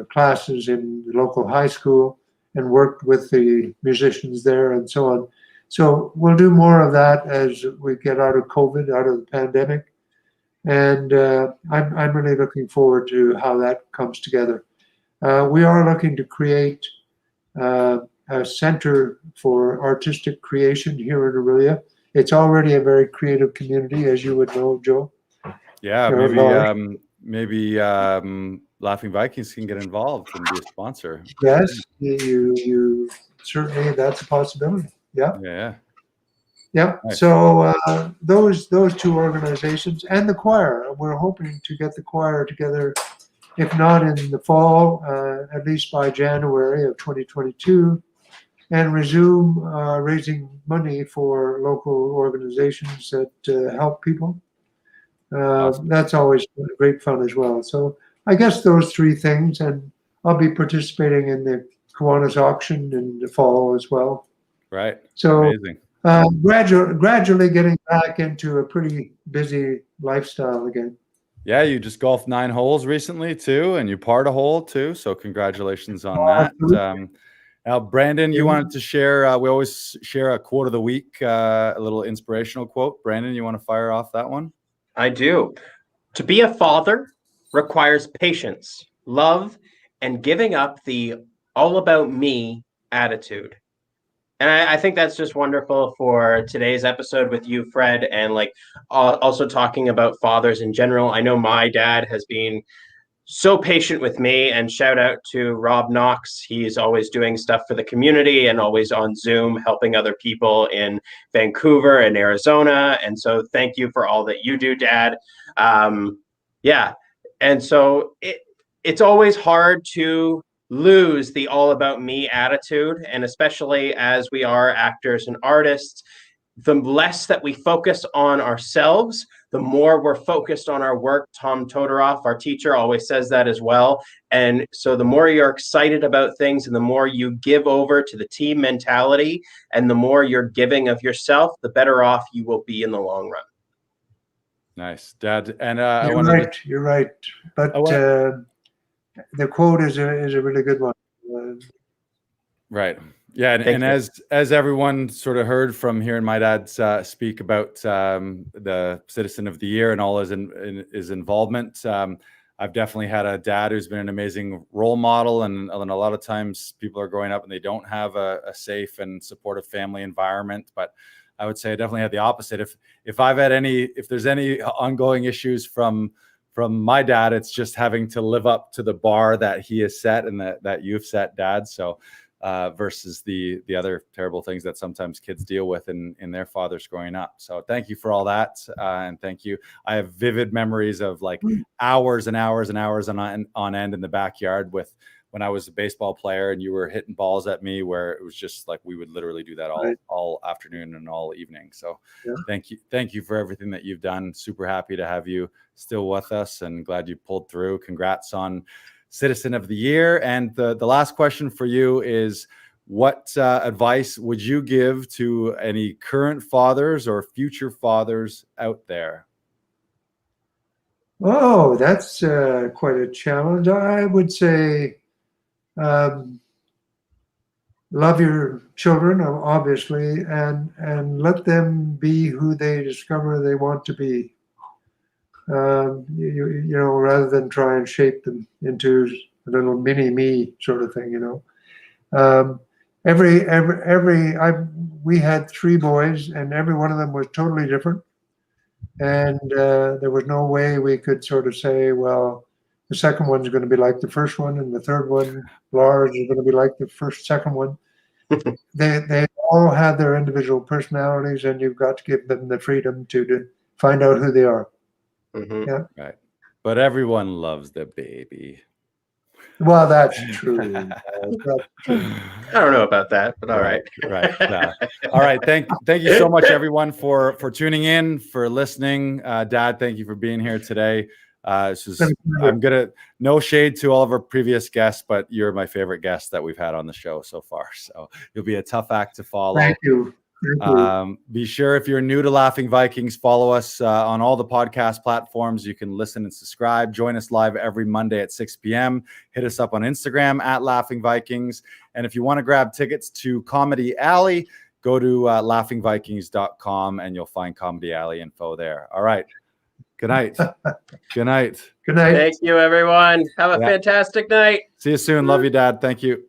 S3: classes in the local high school and worked with the musicians there and so on. So we'll do more of that as we get out of COVID, out of the pandemic. And I'm really looking forward to how that comes together. We are looking to create a center for artistic creation here in Aurelia. It's already a very creative community, as you would know, Joe.
S1: Yeah, maybe Laughing Vikings can get involved and be a sponsor.
S3: Yes, you certainly, that's a possibility. Yeah.
S1: Nice.
S3: So those two organizations and the choir, we're hoping to get the choir together, if not in the fall, at least by January of 2022, and resume raising money for local organizations that help people.
S1: Awesome.
S3: That's always great fun as well. So I guess those three things, and I'll be participating in the Kiwanis auction in the fall as well.
S1: Right.
S3: So
S1: amazing.
S3: Gradually getting back into a pretty busy lifestyle again.
S1: Yeah, you just golfed 9 holes recently too, and you parred a hole too. So congratulations on that. Now, Brandon, you wanted to share. We always share a quote of the week, a little inspirational quote. Brandon, you want to fire off that one?
S2: I do. To be a father requires patience, love, and giving up the all about me attitude. And I think that's just wonderful for today's episode with you, Fred, and also talking about fathers in general. I know my dad has been so patient with me, and shout out to Rob Knox. He's always doing stuff for the community and always on Zoom helping other people in Vancouver and Arizona. And so thank you for all that you do, Dad. Yeah. And so it's always hard to lose the all about me attitude. And especially as we are actors and artists, the less that we focus on ourselves, the more we're focused on our work. Tom Todoroff, our teacher, always says that as well. And so the more you're excited about things and the more you give over to the team mentality and the more you're giving of yourself, the better off you will be in the long run.
S1: Nice, Dad. And
S3: you're right. But the quote is a really good one.
S1: Right. Yeah, and as everyone sort of heard from hearing my dad speak about the Citizen of the Year and all his involvement, I've definitely had a dad who's been an amazing role model, and a lot of times people are growing up and they don't have a safe and supportive family environment. But I would say I definitely had the opposite. If there's any ongoing issues from my dad, it's just having to live up to the bar that he has set and that you've set, Dad. So. Versus the other terrible things that sometimes kids deal with in their fathers growing up. So thank you for all that. And thank you. I have vivid memories of like hours and hours and hours on end in the backyard with when I was a baseball player and you were hitting balls at me, where it was just like we would literally do that all afternoon and all evening. So thank you for everything that you've done. Super happy to have you still with us and glad you pulled through. Congrats on Citizen of the Year. And the last question for you is, what advice would you give to any current fathers or future fathers out there?
S3: Oh, that's quite a challenge. I would say love your children, obviously, and let them be who they discover they want to be. you know, rather than try and shape them into a little mini me sort of thing, you know. We had 3 boys, and every one of them was totally different. And there was no way we could sort of say, well, the second one's going to be like the first one, and the third one, Lars, is going to be like the second one. They all had their individual personalities, and you've got to give them the freedom to find out who they are.
S2: Mhm.
S3: Yeah.
S1: Right. But everyone loves the baby.
S3: Well, that's true.
S2: I don't know about that, but all right.
S1: Right. All right. Thank you so much, everyone, for tuning in, for listening. Dad, thank you for being here today. I'm gonna, no shade to all of our previous guests, but you're my favorite guest that we've had on the show so far. So you'll be a tough act to follow.
S3: Thank you.
S1: Be sure, if you're new to Laughing Vikings, follow us on all the podcast platforms. You can listen and subscribe. Join us live every Monday at 6 p.m. Hit us up on Instagram at Laughing Vikings. And if you want to grab tickets to Comedy Alley, go to laughingvikings.com and you'll find Comedy Alley info there. All right. Good night. Good night.
S3: Good night.
S2: Thank you, everyone. Have a fantastic night.
S1: See you soon. Love you, Dad. Thank you.